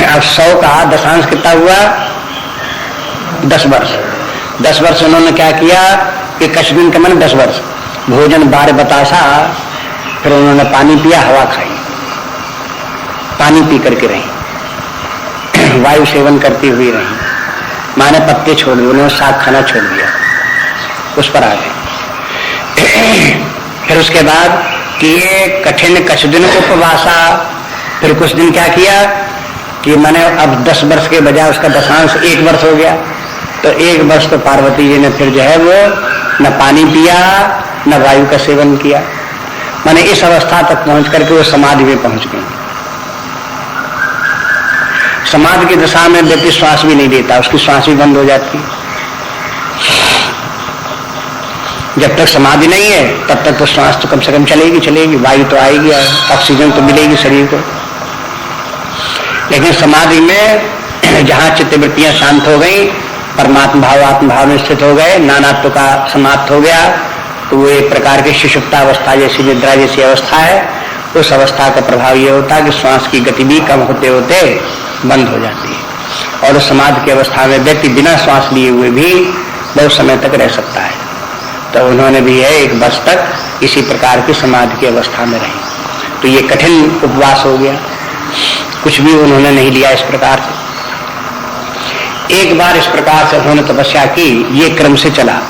S1: अब 100 का दशांश कितना हुआ, 10 वर्ष। 10 वर्ष उन्होंने क्या किया कि कछु दिन के मन 10 वर्ष भोजन बार बतासा। फिर उन्होंने पानी पिया, हवा खाई, पानी पी करके रही, वायु सेवन करती हुई रही, माने पत्ते छोड़ दिए, उन्होंने साग खाना छोड़ दिया, उस पर आ गए। फिर उसके बाद किए कठिन कुछ दिन उपवासा। फिर कुछ दिन क्या किया कि मैंने अब 10 वर्ष के बजाय उसका दशांश 1 वर्ष हो गया। तो 1 वर्ष तो पार्वती जी ने फिर जो है वो न पानी पिया न वायु का सेवन किया, माने इस अवस्था तक पहुंच करके वो समाधि में पहुंच गई। समाधि की दशा में व्यक्ति श्वास भी नहीं देता, उसकी श्वास भी बंद हो जाती। जब तक समाधि नहीं है तब तक तो श्वास तो कम से कम चलेगी, वायु तो आएगी, ऑक्सीजन तो मिलेगी शरीर को। लेकिन समाधि में जहां चित्तवृत्तियां शांत हो गई, परमात्मा भाव आत्म भाव में स्थित हो गए, नानात्व का समाप्त हो गया, तो वो एक प्रकार की सुषुप्ता अवस्था जैसी, निद्रा जैसी अवस्था है। उस अवस्था का प्रभाव ये होता है कि श्वास की गति भी कम होते होते बंद हो जाती है, और उस समाधि की अवस्था में व्यक्ति बिना श्वास लिए हुए भी बहुत समय तक रह सकता है। तो उन्होंने भी है 1 वर्ष तक इसी प्रकार की समाधि की अवस्था में रही। तो ये कठिन उपवास हो गया, कुछ भी उन्होंने नहीं लिया इस प्रकार से। एक बार इस प्रकार से उन्होंने तपस्या की, ये क्रम से चला।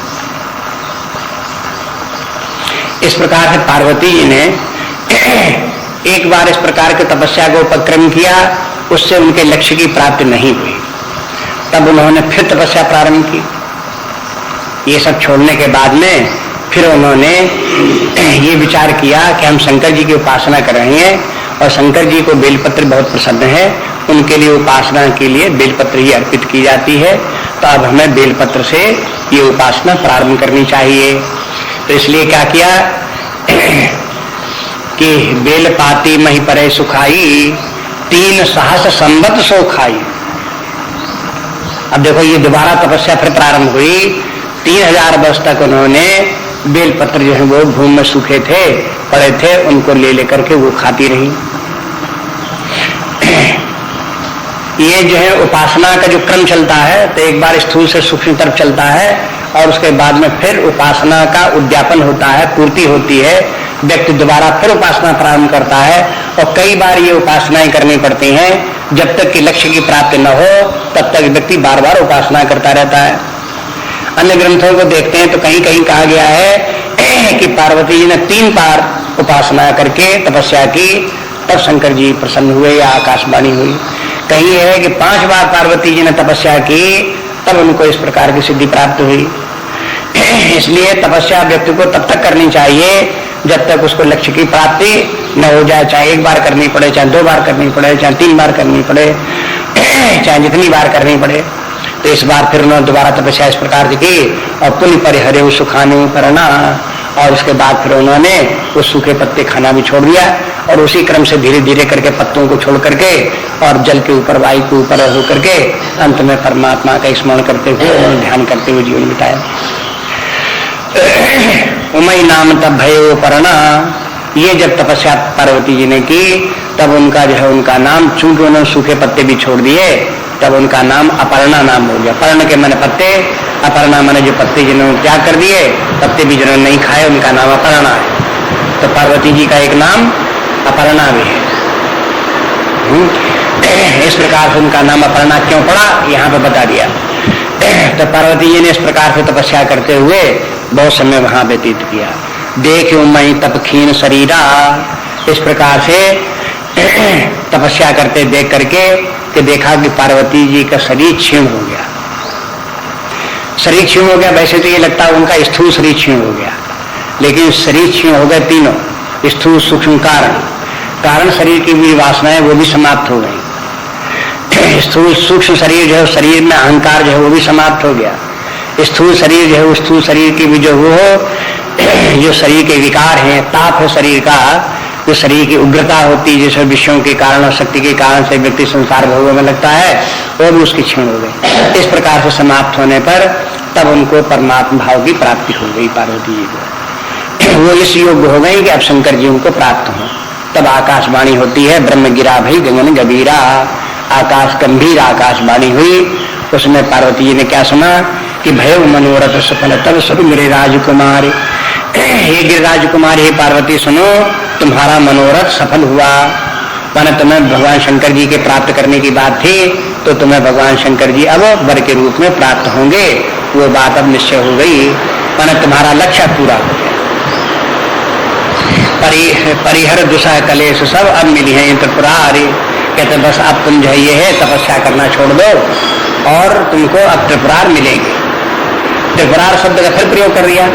S1: इस प्रकार से पार्वती जी ने एक बार इस प्रकार की तपस्या को उपक्रम किया, उससे उनके लक्ष्य की प्राप्ति नहीं हुई। तब उन्होंने फिर तपस्या प्रारंभ की। ये सब छोड़ने के बाद में फिर उन्होंने ये विचार किया कि हम शंकर जी की उपासना कर रहे हैं, और शंकर जी को बेलपत्र बहुत पसंद है, उनके लिए उपासना के लिए बेलपत्र ही अर्पित की जाती है। तो अब हमें बेलपत्र से ये उपासना प्रारंभ करनी चाहिए। तो इसलिए क्या किया कि बेल पाती मही परे सुखाई, 3 सहस संवत सो खाई। अब देखो ये दोबारा तपस्या फिर प्रारंभ हुई। 3000 वर्ष तक उन्होंने बेलपत्र जो है वो भूमि में सूखे थे, पड़े थे, उनको ले लेकर के वो खाती रही। ये जो है उपासना का जो क्रम चलता है, तो एक बार स्थूल से सूक्ष्म तरफ चलता है, और उसके बाद में फिर उपासना का उद्यापन होता है, पूर्ति होती है, व्यक्ति दोबारा फिर उपासना प्रारंभ करता है। और कई बार ये उपासनाएं करनी पड़ती हैं, जब तक कि लक्ष्य की प्राप्ति न हो तब तक व्यक्ति बार बार उपासना करता रहता है। अन्य ग्रंथों को देखते हैं तो कहीं कहीं कहा गया है कि पार्वती जी ने 3 बार उपासना करके तपस्या की, तब शंकर जी प्रसन्न हुए या आकाशवाणी हुई। कहीं है कि 5 बार पार्वती जी ने तपस्या की, तब उनको इस प्रकार की सिद्धि प्राप्त हुई। इसलिए तपस्या व्यक्ति को तब तक करनी चाहिए जब तक उसको लक्ष्य की प्राप्ति न हो जाए। चाहे 1 बार करनी पड़े, चाहे 2 बार करनी पड़े, चाहे 3 बार करनी पड़े, चाहे जितनी बार करनी पड़े। तो इस बार फिर उन्होंने दोबारा तपस्या इस प्रकार की और पुण्य परिहरे सुखाने परना, और उसके बाद फिर उन्होंने उस सूखे पत्ते खाना भी छोड़ दिया और उसी क्रम से धीरे धीरे करके पत्तों को छोड़ करके और जल के ऊपर, वायु के ऊपर होकर के अंत में परमात्मा का स्मरण करते हुए उन्होंने ध्यान करते हुए जीवन बिताया। उमई नाम तब भयो परणा, ये जब तपस्या पार्वती जी ने की तब उनका जो है उनका नाम, चूंकि उन्होंने सूखे पत्ते भी छोड़ दिए, तब उनका नाम अपर्णा नाम हो गया। पर्ण के मन पत्ते, अपर्णा माने जो पत्ते जिन्होंने त्याग कर दिए, पत्ते भी जिन्होंने नहीं खाए, उनका नाम अपर्णा है। तो पार्वती जी का एक नाम अपर्णा भी है। इस प्रकार से उनका नाम अपर्णा क्यों पड़ा, यहाँ पे बता दिया। तो पार्वती जी ने इस प्रकार से तपस्या करते हुए बहुत समय वहां व्यतीत किया। देख मई तप खीन शरीरा, इस प्रकार से तपस्या करते देख करके कि देखा कि पार्वती जी का शरीर क्षीण हो गया। शरीर क्षीण हो गया, वैसे तो ये लगता है उनका स्थूल शरीर क्षीण हो गया, लेकिन शरीर क्षीण हो गए तीनों, स्थूल सूक्ष्म कारण शरीर की भी वासनाएं वो भी समाप्त हो गई। स्थूल सूक्ष्म शरीर जो है, शरीर में अहंकार जो है वो भी समाप्त हो गया। स्थूल शरीर जो है, स्थूल शरीर की भी जो वो जो शरीर के विकार हैं, ताप है शरीर का, जो शरीर की उग्रता होती है, जैसे विषयों के कारण और शक्ति के कारण से व्यक्ति संसार भोगों में लगता है, वो भी उसकी क्षीण हो गई। इस प्रकार से समाप्त होने पर तब उनको परमात्मा भाव की प्राप्ति हो गई पार्वती जी को। वो इस योग्य हो गई कि अब शंकर जी उनको प्राप्त हो। तब आकाशवाणी होती है, ब्रह्म गिरा भई गगन गंभीरा, आकाश गंभीर आकाशवाणी हुई। उसमें पार्वती जी ने क्या सुना कि भय मनोरथ सफल तब सब मेरे राजकुमार, हे गिरिराज कुमार, हे पार्वती सुनो, तुम्हारा मनोरथ सफल हुआ। माने तुम्हें भगवान शंकर जी के प्राप्त करने की बात थी, तो तुम्हें भगवान शंकर जी अब वर के रूप में प्राप्त होंगे, वो बात अब निश्चय हो गई। माने तुम्हारा लक्ष्य पूरा हो गया। परिहर दुसा कलेश सब अब मिली है त्रिपुरारी, कहते बस अब तुम जो ये है तपस्या करना छोड़ दो और तुमको अब त्रिपुरार मिलेंगे। त्रिपुरार शब्द का फिर प्रयोग कर दिया।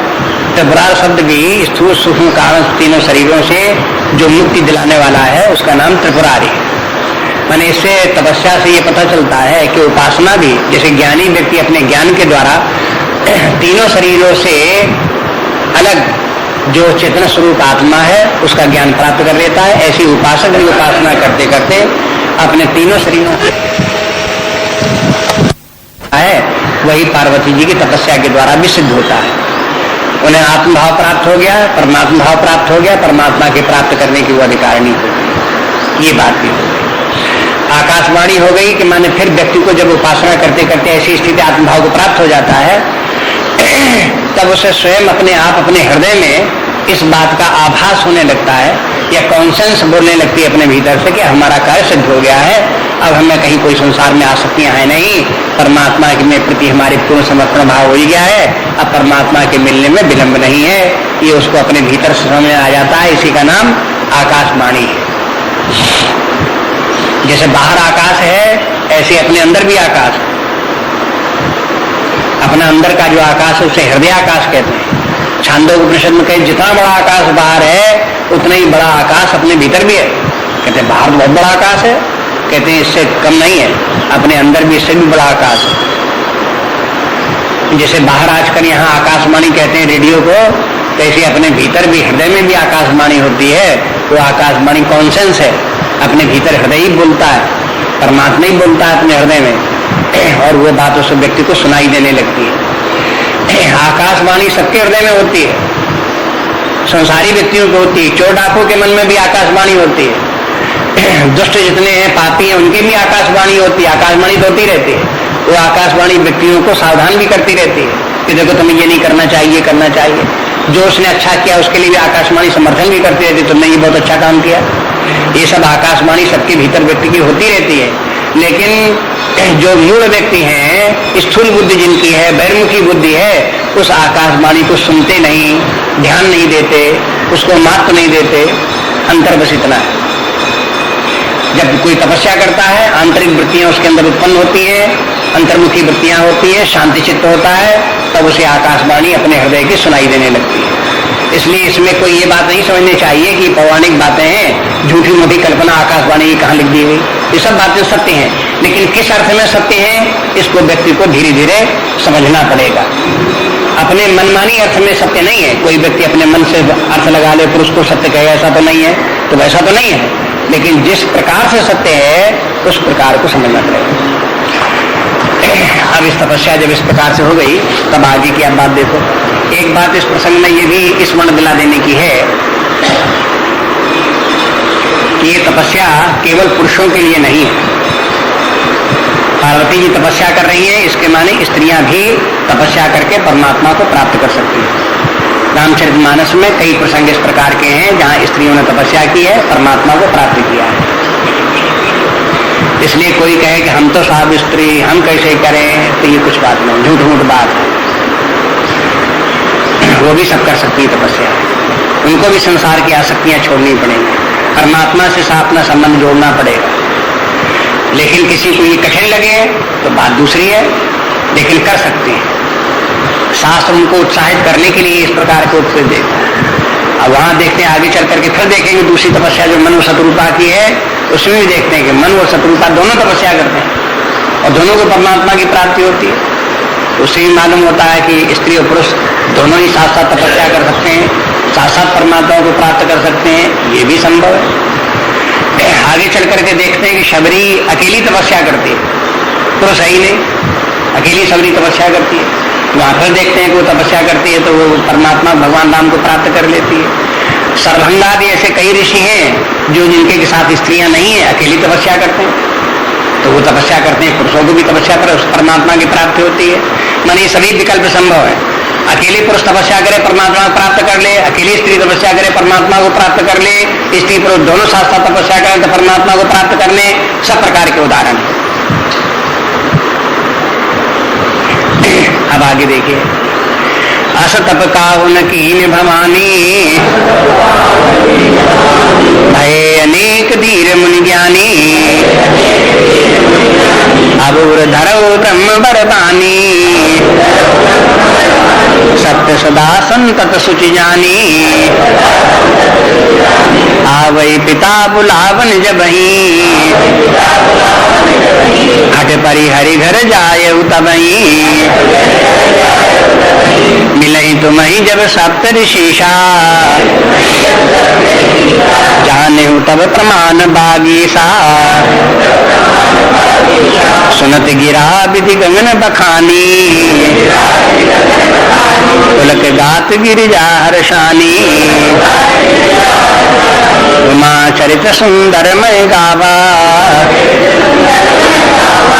S1: त्रिपुरार शब्द भी स्थूल सूक्ष्म कारण तीनों शरीरों से जो मुक्ति दिलाने वाला है उसका नाम त्रिपुरारी है। माने इससे तपस्या से ये पता चलता है कि उपासना भी, जैसे ज्ञानी व्यक्ति अपने ज्ञान के द्वारा तीनों शरीरों से अलग जो चेतन स्वरूप आत्मा है उसका ज्ञान प्राप्त कर लेता है, ऐसी उपासक भी उपासना करते करते अपने तीनों शरीरों है, वही पार्वती जी की तपस्या के द्वारा भी सिद्ध होता है। उन्हें आत्मभाव प्राप्त हो गया, परमात्मा भाव प्राप्त हो गया, परमात्मा के प्राप्त करने की वो अधिकारिणी हो गई। ये बात भी हो गई। आकाशवाणी हो गई कि माने फिर व्यक्ति को जब उपासना करते करते ऐसी स्थिति आत्मभाव को प्राप्त हो जाता है, तब उसे स्वयं अपने आप अपने हृदय में इस बात का आभास होने लगता है या कॉन्सेंस बोलने लगती है अपने भीतर से कि हमारा कार्य सिद्ध हो गया है, अब हमें कहीं कोई संसार में आसक्तियां है नहीं, परमात्मा के प्रति हमारे पूर्ण समर्पण भाव हो गया है, अब परमात्मा के मिलने में विलंब नहीं है। ये उसको अपने भीतर से समझ आ जाता है। इसी का नाम आकाशवाणी है। जैसे बाहर आकाश है ऐसे अपने अंदर भी आकाश है। अपना अंदर का जो आकाश है उसे हृदय आकाश कहते हैं। छांदोग्य उपनिषद में कहे जितना बड़ा आकाश बाहर है उतना ही बड़ा आकाश अपने भीतर भी है। कहते हैं बाहर बहुत बड़ा आकाश है, कहते हैं इससे कम नहीं है, अपने अंदर भी इससे भी बड़ा आकाश है। जैसे बाहर आजकल यहाँ आकाशवाणी कहते हैं रेडियो को, तैसे अपने भीतर भी हृदय में भी आकाशवाणी होती है। वो आकाशवाणी कॉन्सेंस है, अपने भीतर हृदय ही बोलता है, परमात्मा ही बोलता है अपने हृदय में, और वो बात उस व्यक्ति को सुनाई देने लगती है। आकाशवाणी सबके हृदय में होती है, संसारी व्यक्तियों को होती है, चोर डाकू के मन में भी आकाशवाणी होती है, दुष्ट जितने हैं पापी हैं उनकी भी आकाशवाणी होती है। आकाशवाणी तो होती रहती है। वो आकाशवाणी व्यक्तियों को सावधान भी करती रहती है कि देखो तुम्हें ये नहीं करना चाहिए, करना चाहिए। जो उसने अच्छा किया उसके लिए भी आकाशवाणी समर्थन भी करती रहती, तुमने ये बहुत अच्छा काम किया। ये सब आकाशवाणी सबके भीतर व्यक्ति की होती रहती है, लेकिन जो मूल व्यक्ति हैं, स्थूल बुद्धि जिनकी है, बहिर्मुखी बुद्धि है, उस आकाशवाणी को सुनते नहीं, ध्यान नहीं देते, उसको महत्व नहीं देते। अंतर बस इतना है। जब कोई तपस्या करता है, आंतरिक वृत्तियां उसके अंदर उत्पन्न होती है, अंतर्मुखी वृत्तियां होती है, शांति चित्त होता है, तब उसे आकाशवाणी अपने हृदय की सुनाई देने लगती है। इसलिए इसमें कोई ये बात नहीं समझनी चाहिए कि पौराणिक बातें हैं, झूठी मोटी कल्पना आकाशवाणी की कहाँ लिख दी हुई। ये सब बातें सत्य हैं, लेकिन किस अर्थ में सत्य हैं, इसको व्यक्ति को धीरे धीरे समझना पड़ेगा। अपने मनमानी अर्थ में सत्य नहीं है। कोई व्यक्ति अपने मन से अर्थ लगा ले फिर उसको सत्य कहे, ऐसा तो नहीं है, तो वैसा तो नहीं है। लेकिन जिस प्रकार से सत्य है उस प्रकार को समझना पड़ेगा। अब इस तपस्या जब इस प्रकार से हो गई, तब आगे की आप बात देखो। एक बात इस प्रसंग में ये भी स्मरण दिला देने की है कि ये तपस्या केवल पुरुषों के लिए नहीं है। पार्वती जी तपस्या कर रही है, इसके माने स्त्रियां भी तपस्या करके परमात्मा को प्राप्त कर सकती हैं। रामचरितमानस में कई प्रसंग इस प्रकार के हैं जहां स्त्रियों ने तपस्या की है, परमात्मा को प्राप्त किया है। इसलिए कोई कहे कि हम तो साहब स्त्री, हम कैसे करें, तो ये कुछ बात नहीं, झूठ मूठ बात है। वो भी सब कर सकती है तपस्या, उनको भी संसार की आसक्तियां छोड़नी पड़ेंगी, परमात्मा से साथ अपना संबंध जोड़ना पड़ेगा। लेकिन किसी को ये कठिन लगे तो बात दूसरी है, लेकिन कर सकते हैं। शास्त्र उनको उत्साहित करने के लिए इस प्रकार के उपदेश देता है। अब वहां देखते हैं, आगे चल करके फिर देखेंगे दूसरी तपस्या जो मन व शत्रुपा की है, उसमें भी देखते हैं कि मन व शत्रुपा दोनों तपस्या करते हैं और दोनों को परमात्मा की प्राप्ति होती है। उससे ही मालूम होता है कि स्त्री और पुरुष दोनों ही साथ साथ तपस्या कर सकते हैं, साथ साथ परमात्मा को प्राप्त कर सकते हैं, ये भी संभव है। आगे चल करके देखते हैं कि शबरी अकेली तपस्या करती है, पुरुष है ही नहीं, अकेली शबरी तपस्या करती है। वहां पर देखते हैं कि वो तपस्या करती है तो वो परमात्मा भगवान राम को प्राप्त कर लेती है। सर्वभंगादि ऐसे कई ऋषि हैं जो जिनके के साथ स्त्रियां नहीं है, अकेली तपस्या करते हैं, तो वो तपस्या करते हैं, पुरुषों को भी तपस्या कर परमात्मा की प्राप्ति होती है। माने सभी विकल्प संभव है। अकेले पुरुष तपस्या करे, परमात्मा को प्राप्त कर ले, अकेली स्त्री तपस्या करे, परमात्मा को प्राप्त कर ले, स्त्री पुरुष दोनों साथ साथ तपस्या करें तो परमात्मा को प्राप्त कर ले। सब प्रकार के उदाहरण है। अब आगे देखिए, अस तप काहुन कीन भवानी, भय अनेक धीर मुनि ज्ञानी, अब धरो ब्रह्म बरबानी, सत्य सदा संतत सुचि जानी, आवै पिता बुलावन जबही, हट परि हरि घर जाय तबही, मिलई तुम्हि जब सप्त ऋषिषा, जाने तब प्रमाण बागीसा, सुनत गिरा विधि गगन बखानी, पुलक गात गिरिजा हर्षानी, उमा चरित सुंदर मय गावा,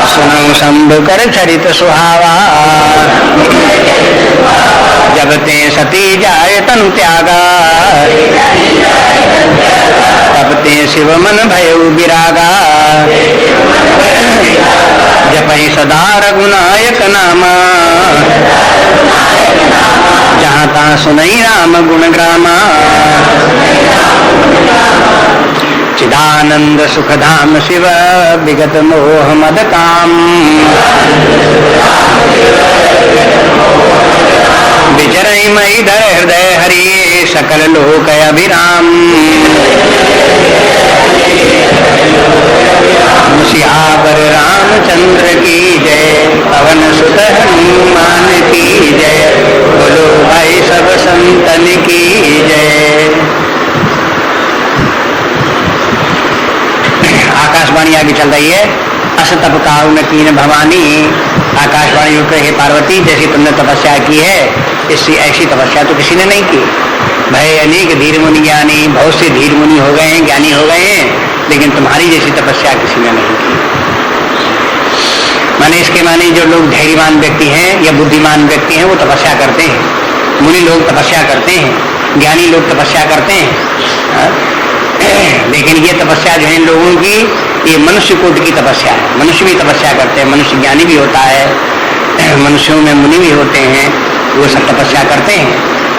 S1: सुनौ शंभु कर चरित सुहावा, जब ते सती जाय तनु त्यागा, तब ते शिव मन भयउ विरागा, जपहि सदा रघुनायक नामा, जहाँ तहाँ सुनई राम गुण ग्रामा, चिदानंद सुखधाम शिव विगत मोह मद काम, विचरई मई धर हृदय हरि सकल लोक अभिराम, सियावर रामचंद्र की जय, पवन सुत हनुमान की जय, बोलो भाई सब संतन की जय। आकाशवाणी आगे चल रही है। अस तप काहुन कीन भवानी, आकाशवाणी उठ रही है, पार्वती जैसी तुमने तपस्या की है, इससे ऐसी तपस्या तो किसी ने नहीं की। भय अनेक धीर मुनि ज्ञानी, बहुत से धीर मुनि हो गए हैं, ज्ञानी हो गए हैं, लेकिन तुम्हारी जैसी तपस्या किसी ने नहीं की। माने इसके माने जो लोग धैर्यवान व्यक्ति हैं या बुद्धिमान व्यक्ति हैं वो तपस्या करते हैं, मुनि लोग तपस्या करते हैं, ज्ञानी लोग तपस्या करते हैं, लेकिन ये तपस्या जो है इन लोगों की, ये मनुष्य कोटि की तपस्या है। मनुष्य भी तपस्या करते हैं, मनुष्य ज्ञानी भी होता है, मनुष्यों में मुनि भी होते हैं, वो सब तपस्या करते हैं।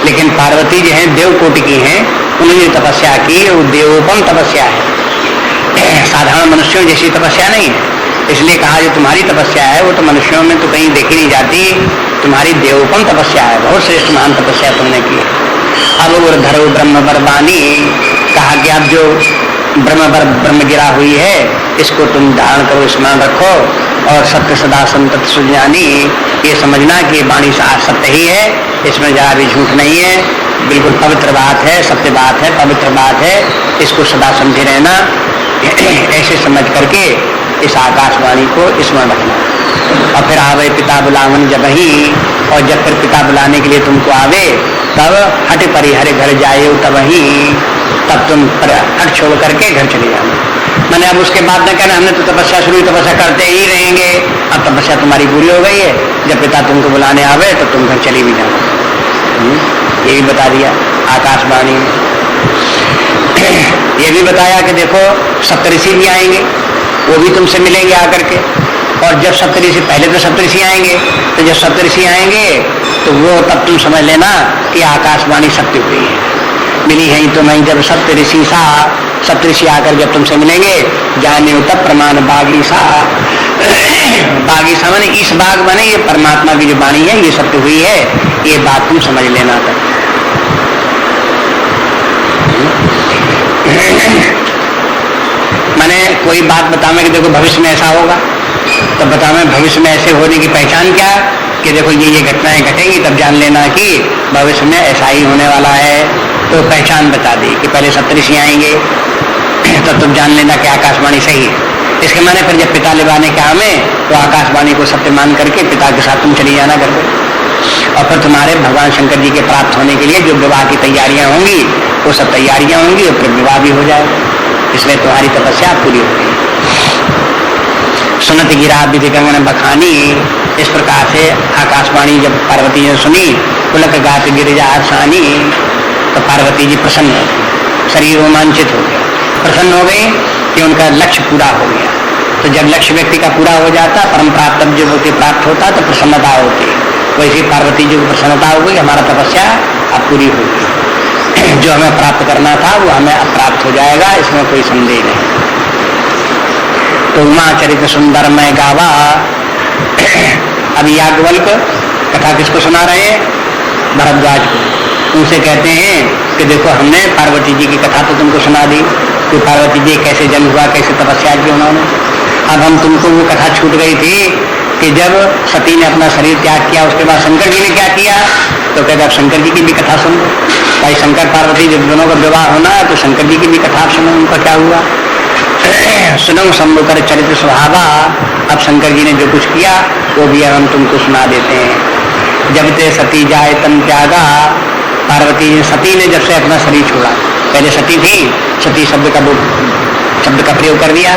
S1: लेकिन पार्वती जो है देव कोटि की हैं, उन्होंने तपस्या की, वो देवोपम तपस्या है, साधारण मनुष्यों जैसी तपस्या नहीं है। इसलिए कहा जो तुम्हारी तपस्या है वो तो मनुष्यों में तो कहीं देखी नहीं जाती, तुम्हारी देवोपम तपस्या है, बहुत श्रेष्ठ महान तपस्या तुमने की है। अब वो धरो ब्रह्म बरबानी, कहा कि अब जो ब्रह्म गिरा हुई है इसको तुम धारण करो, स्मरण रखो, और सत्य सदा संतत सुजानी, ये समझना कि वाणी सत्य ही है, इसमें जरा भी झूठ नहीं है, बिल्कुल पवित्र बात है, सत्य बात है, पवित्र बात है, इसको सदा समझे रहना। ऐसे समझ करके इस आकाशवाणी को स्मरण रखना। और फिर आवे पिता बुलावन जब ही, और जब फिर पिता बुलाने के लिए तुमको आवे तब हट परिहरे घर जाए तब ही, तब तुम हट छोड़ करके घर चले जाना। मैंने अब उसके बाद न कहना हमने तो तपस्या शुरू, तपस्या करते ही रहेंगे, अब तपस्या तुम्हारी पूरी हो गई है, जब पिता तुमको बुलाने आवे तो तुम घर चली भी जाना। ये भी बता दिया आकाशवाणी में। ये भी बताया कि देखो सप्तऋषि भी आएंगे, वो भी तुमसे मिलेंगे आकर के, और जब सप्तऋषि, पहले तो सप्तऋषि आएंगे, तो जब सप्तऋषि आएंगे तो वो तब तुम समझ लेना कि आकाशवाणी सत्य हुई है, मिली है तो नहीं। जब सप्तऋषि सा, सप्तऋषि आकर जब तुमसे मिलेंगे, जाने तब प्रमाण बागीसा, बागीसा माने इस बाग बने, ये परमात्मा की जो वाणी है ये सत्य हुई है, ये बात तुम समझ लेना। तक मैंने कोई बात बतावे कि देखो भविष्य में ऐसा होगा, तो बतावे भविष्य में ऐसे होने की पहचान क्या, कि देखो ये घटनाएं घटेंगी, तब जान लेना कि भविष्य में ऐसा ही होने वाला है। तो पहचान बता दी कि पहले सप्तऋषि आएंगे, तब तुम जान लेना कि आकाशवाणी सही है। इसके माने फिर जब पिता लिवाने के आवे तो आकाशवाणी को सत्य मान करके पिता के साथ तुम चली जाना करके, और फिर तुम्हारे भगवान शंकर जी के प्राप्त होने के लिए जो विवाह की तैयारियां होंगी वो सब तैयारियां होंगी, और फिर विवाह भी हो जाएगा। इसलिए तुम्हारी तपस्या पूरी हो गई। सुनत गिरा विधि कंगन बखानी, इस प्रकार से आकाशवाणी जब पार्वती ने सुनी, पुलक गात गिरिजा हर्षानी, तो पार्वती जी प्रसन्न हो गई, शरीर रोमांचित हो गया, प्रसन्न हो गई कि उनका लक्ष्य पूरा हो गया। तो जब लक्ष्य व्यक्ति का पूरा हो जाता, परम प्राप्त जो व्यक्ति प्राप्त होता तो प्रसन्नता होती है। वैसे पार्वती जी को प्रसन्नता हो गई, हमारा तपस्या अब पूरी हो गई, जो हमें प्राप्त करना था वो हमें अब प्राप्त हो जाएगा, इसमें कोई संदेह नहीं। तो उमा चरित्र सुंदर मैं गावा, अब याज्ञवल्क्य कथा किसको सुना रहे हैं? भरद्वाज को। उनसे कहते हैं कि देखो हमने पार्वती जी की कथा तो तुमको सुना दी कि पार्वती जी कैसे जन्म हुआ, कैसे तपस्या की उन्होंने। अब हम तुमको वो कथा छूट गई थी कि जब सती ने अपना शरीर त्याग किया, उसके बाद शंकर जी ने क्या किया, तो कहते अब शंकर जी की भी कथा सुन लो। भाई शंकर पार्वती जब दोनों का विवाह होना है तो शंकर जी की भी कथा सुनो, उनका क्या हुआ। सुनो शंभु कर चरित्र स्वभावा, अब शंकर जी ने जो कुछ किया वो भी हम तुमको सुना देते हैं। जब ते सती जाए तन त्यागा, पार्वती सती ने जब से अपना शरीर छोड़ा, पहले सती थी, सती शब्द का प्रयोग कर दिया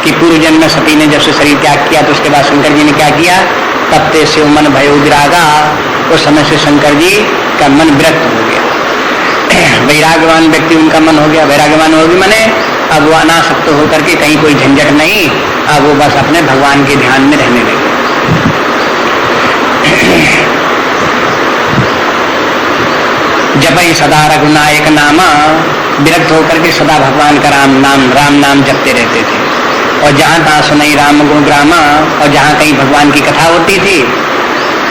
S1: कि पूर्व जन्म में सती ने जब से शरीर त्याग किया, तो उसके बाद शंकर जी ने क्या किया, तब ते से मन भयो विरागा, उस समय से शंकर जी का मन विरक्त हो गया, वैराग्यवान व्यक्ति उनका मन हो गया। वैराग्यवान होगी माने अब वो अनासक्त होकर के कहीं कोई झंझट नहीं, अब वो बस अपने भगवान के ध्यान में रहने लगे। जब ही सदा रघुनायक नामा, विरक्त होकर के सदा भगवान का राम नाम जपते रहते थे, और जहाँ तहाँ सुनाई राम गुण ग्रामा, और जहाँ कहीं भगवान की कथा होती थी,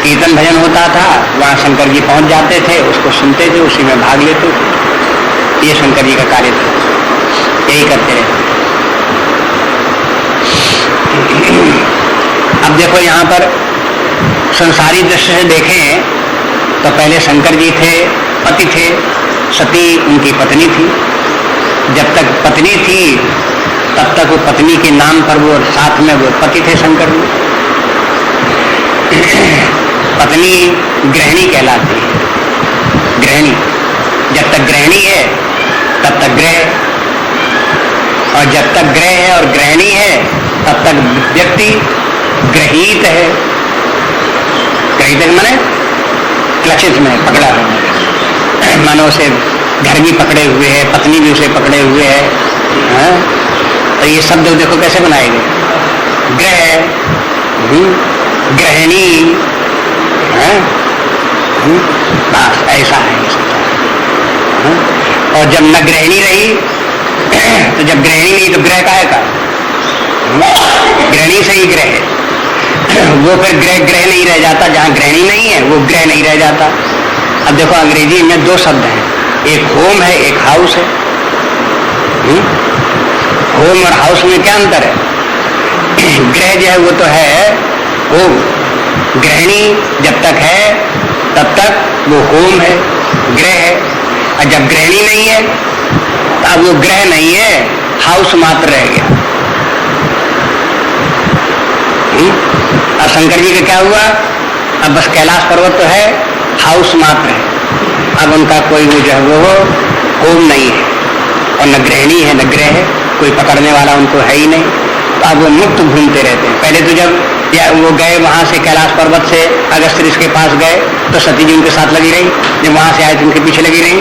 S1: कीर्तन भजन होता था, वहाँ शंकर जी पहुँच जाते थे, उसको सुनते थे, उसी में भाग लेते थे। ये शंकर जी का कार्य था, यही करते रहते। अब देखो यहाँ पर संसारी दृष्टि से देखें तो पहले शंकर जी थे, पति थे, सती उनकी पत्नी थी। जब तक पत्नी थी तब तक वो पत्नी के नाम पर वो साथ में वो पति थे शंकर जी। पत्नी गृहिणी कहलाती है, गृहिणी। जब तक गृहिणी है तब तक ग्रह, और जब तक ग्रह है और गृहिणी है तब तक व्यक्ति ग्रहीत है। ग्रहीत माने क्लचेज में पकड़ा है, मानो उसे घर भी पकड़े हुए है, पत्नी भी उसे पकड़े हुए है। तो ये शब्द देखो कैसे बनाए गए, ग्रह, गृहिणी, बस ऐसा है। और जब न गृहिणी रही तो जब गृहिणी नहीं तो ग्रह काहे का, गृहिणी से ही ग्रह, वो फिर ग्रह नहीं रह जाता, जहां गृहिणी नहीं है वो ग्रह नहीं रह जाता। अब देखो अंग्रेजी में दो शब्द हैं, एक होम है एक हाउस है। होम और हाउस में क्या अंतर है? ग्रह जो है वो तो है होम, गृहिणी जब तक है तब तक वो होम है, ग्रह है। और जब गृहिणी नहीं है तो अब वो ग्रह नहीं है, हाउस मात्र रह गया। अब शंकर जी का क्या हुआ, अब बस कैलाश पर्वत तो है, हाउस मात्र है। अब उनका कोई वो जो है वो होम नहीं है और न गृहिणी है न ग्रह है, कोई पकड़ने वाला उनको है ही नहीं। तो अब वो मुक्त घूमते रहते हैं। पहले तो जब वो गए वहां से कैलाश पर्वत से अगस्त्य ऋषि के पास गए तो सती जी उनके साथ लगी रही, जब वहां से आए तो उनके पीछे लगी रही,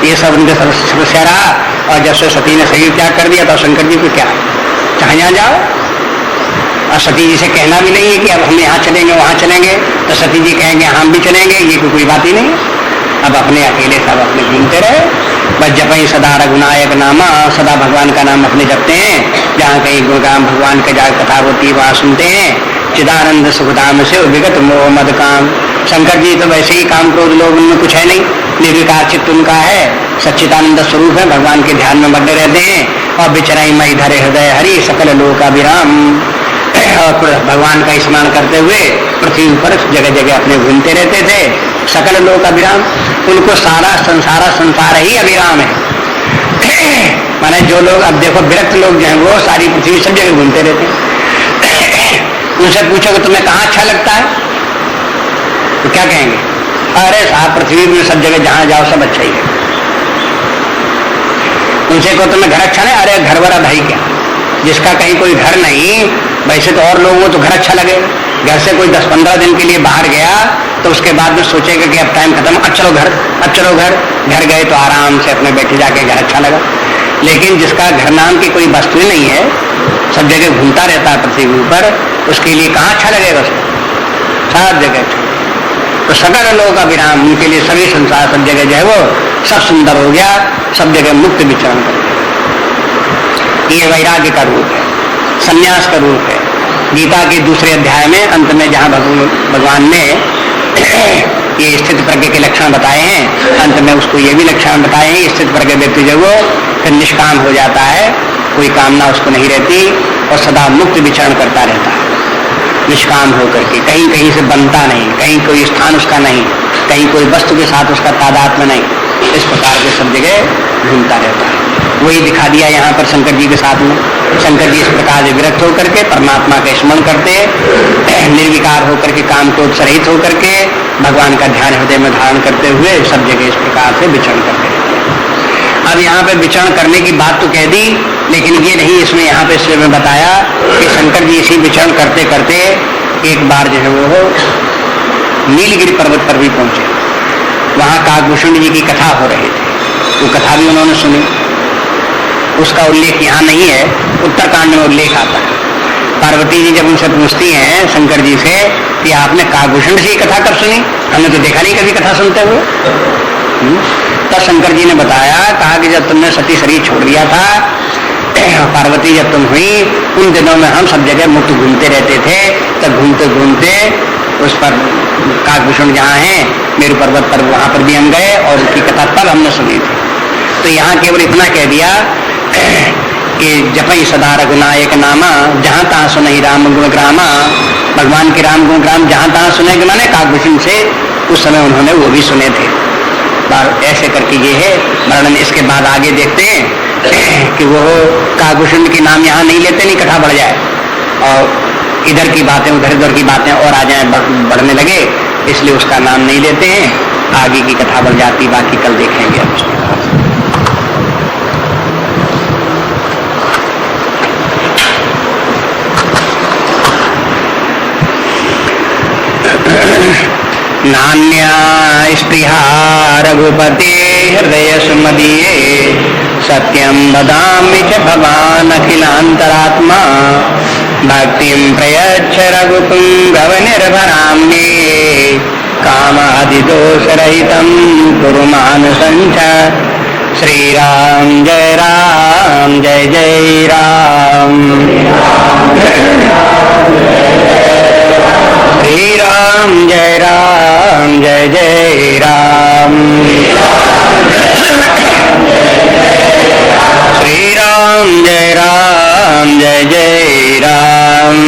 S1: ये सब उनके समस्या रहा। और जब से सती ने शरीर त्याग कर दिया तो शंकर जी को क्या, चाहे यहाँ जाओ। और सती जी से कहना भी नहीं है कि अब हम यहाँ चलेंगे वहां चलेंगे, तो सती जी कहेंगे हम भी चलेंगे, ये कोई बात ही नहीं। अब अपने अकेले सब अपने घूमते रहे, बस जपई सदा रघुनायक नामा, सदा भगवान का नाम अपने जपते हैं। जहाँ कहीं गुणगाम भगवान के जहाँ कथा होती है वहाँ सुनते हैं। चिदानंद सुखधाम से विगत मोह मद काम, शंकर जी तो वैसे ही काम क्रोध लोग उनमें कुछ है नहीं, निर्विकार चित्त उनका है, सच्चिदानंद स्वरूप है, भगवान के ध्यान में बड़े रहते हैं। और बिचराई मई धरे हृदय हरि सकल लोक अभिराम, और भगवान का स्मरण करते हुए पृथ्वी पर जगह जगह अपने घूमते रहते थे। सकल लोक अभिराम, उनको सारा संसार ही अभिराम है। माने जो लोग, अब देखो विरक्त लोग जो है वो सारी पृथ्वी सब जगह घूमते रहते हैं। उनसे पूछोगे तुम्हें कहाँ अच्छा लगता है तो क्या कहेंगे, अरे साहब पृथ्वी में सब जगह जहां जाओ सब अच्छा ही है। उनसे कहो तुम्हें घर अच्छा नहीं, अरे घर वाला भाई क्या, जिसका कहीं कोई घर नहीं, वैसे तो और लोगों को तो घर अच्छा लगे। घर से कोई 10-15 दिन के लिए बाहर गया तो उसके बाद में सोचेगा कि अब टाइम खत्म, अब चलो घर, अब चलो घर। घर गए तो आराम से अपने बैठे जाके घर अच्छा लगा। लेकिन जिसका घर नाम की कोई वस्तु ही नहीं है, सब जगह घूमता रहता है पृथ्वी ऊपर, उसके लिए कहाँ अच्छा लगेगा उसको, सब जगह अच्छा। तो सकल लोग अभिराम, उनके लिए सभी संसार सब जगह जो है वो सब सुंदर हो गया, सब जगह मुक्त विचरण कर गया। ये वैराग्य का रूप है, संन्यास का रूप है। गीता के दूसरे अध्याय में अंत में जहाँ भगवान ने ये स्थित प्रज्ञ के लक्षण बताए हैं, अंत में उसको ये भी लक्षण बताए हैं। स्थित प्रज्ञ व्यक्ति जो वो फिर निष्काम हो जाता है, कोई कामना उसको नहीं रहती और सदा मुक्त विचरण करता रहता है, निष्काम होकर के। कहीं कहीं से बनता नहीं, कहीं कोई स्थान उसका नहीं, कहीं कोई वस्तु के साथ उसका तादात्म्य नहीं, इस प्रकार के सब जगह घूमता रहता है। वही दिखा दिया यहाँ पर शंकर जी के साथ में। शंकर जी इस प्रकार से विरक्त होकर के परमात्मा का स्मरण करते, निर्विकार होकर के काम को रहित होकर के भगवान का ध्यान हृदय में धारण करते हुए सब जगह इस प्रकार से विचरण करते रहते। अब यहाँ पे विचरण करने की बात तो कह दी, लेकिन ये नहीं, इसमें यहाँ पे इसलिए मैं बताया कि शंकर जी इसी विचरण करते करते एक बार जो है वो नीलगिरी पर्वत पर भी पहुंचे। वहाँ काकभूषण जी की कथा हो रही थी, वो कथा भी उन्होंने सुनी। उसका उल्लेख यहाँ नहीं है, उत्तरकांड में उल्लेख आता है। पार्वती जी जब उनसे पूछती हैं शंकर जी से कि आपने काकभूषण जी की कथा कब सुनी, हमने तो देखा नहीं कभी कथा सुनते हुए। तब शंकर जी ने बताया, कहा कि जब तुमने सती शरीर छोड़ दिया था, पार्वती जब तुम हुई, उन दिनों में हम सब जगह मुक्त घूमते रहते थे। तब घूमते घूमते उस पर काकभूषण जहाँ है मेरु पर्वत पर, वहां पर भी हम गए और उनकी कथा तब हमने सुनी थी। तो यहाँ केवल इतना कह दिया कि जपई सदा रघुनायक नामा, जहाँ तहाँ सुनई राम गुण ग्रामा। भगवान के राम गुण ग्राम जहाँ तहाँ सुने, माने काकभूषण से उस समय उन्होंने वो भी सुने थे। ऐसे करके ये है वर्णन। इसके बाद आगे देखते हैं कि वो काकभूषण के नाम यहाँ नहीं लेते, नहीं कथा बढ़ जाए और इधर की बातें उधर की बातें और आ जाए, बढ़ने लगे, इसलिए उसका नाम नहीं लेते हैं। आगे की कथा बढ़ जाती, बाकी कल देखेंगे अब उसकी तरफ। नान्या देहा रघुपते हृदय सुमदीये सत्यं वदामि च भवान् अखिलान्तरात्मा भक्तिं प्रयच्छ रघुपुङ्गवनिर्भरां मे कामादिदोषरहितं कुरु मानसं च श्रीराम जय राम श्रीराम जय राम जय राम श्रीराम जय राम जय राम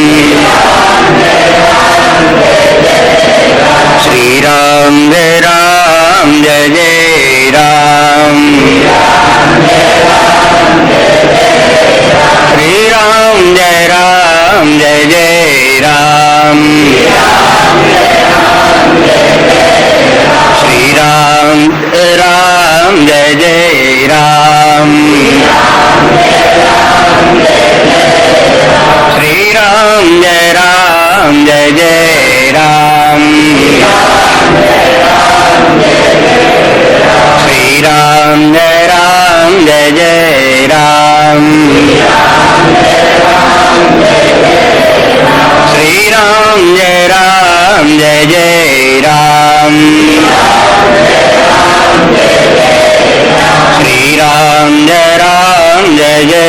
S1: श्रीराम जय राम जय राम श्रीराम जय राम जय राम श्रीराम राम जय राम श्रीराम जय राम जय राम श्रीराम जय राम जय राम श्रीराम जय राम जय राम श्रीराम जय राम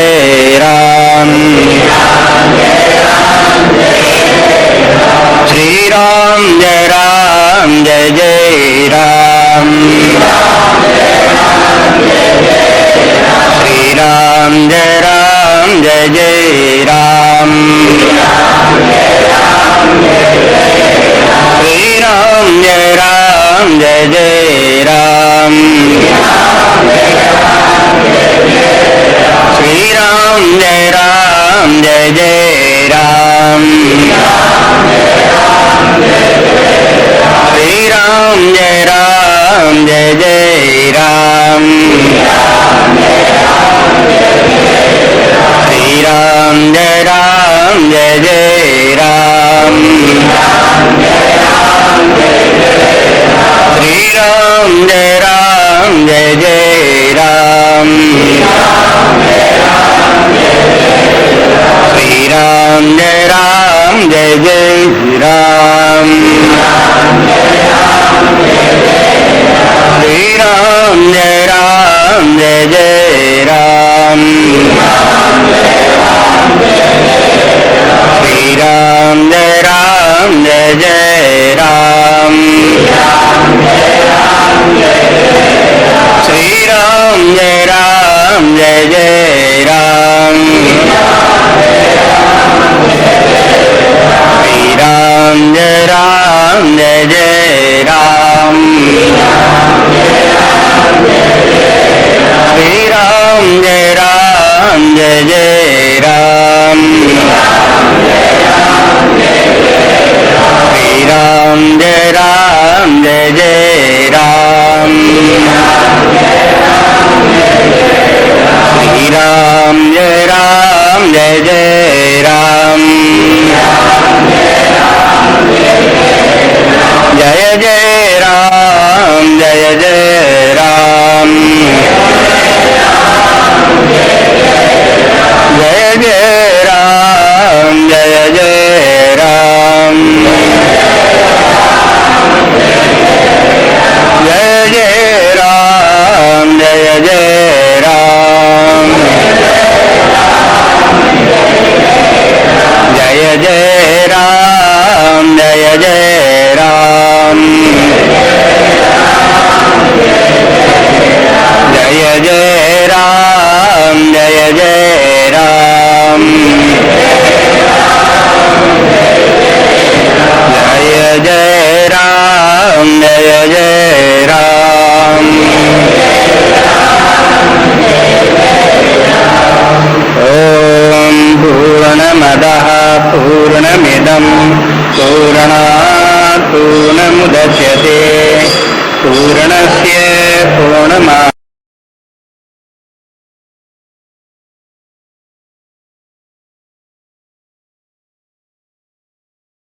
S1: जय राम श्रीराम जय राम जय राम श्रीराम जय राम जय राम श्रीराम जय राम जय राम श्रीराम जय राम जय राम श्रीराम जय राम जय राम श्रीराम जय राम जय राम श्रीराम जय राम जय राम श्रीराम जय राम जय राम श्रीराम जय राम जय राम श्रीराम जय राम जय राम श्रीराम जय राम जय राम श्रीराम जय राम जय राम श्रीराम जय राम जय राम श्रीराम जय राम जय राम श्रीराम जय राम जय राम जय जय राम जय राम जय जय राम जय राम जय जय राम जय राम जय जय राम जय राम जय जय राम जय राम जय जय राम जय राम ओम पूर्णमदः पूर्णमिदं पूर्णात् पूर्णमुदच्यते पूर्णस्य पूर्णमा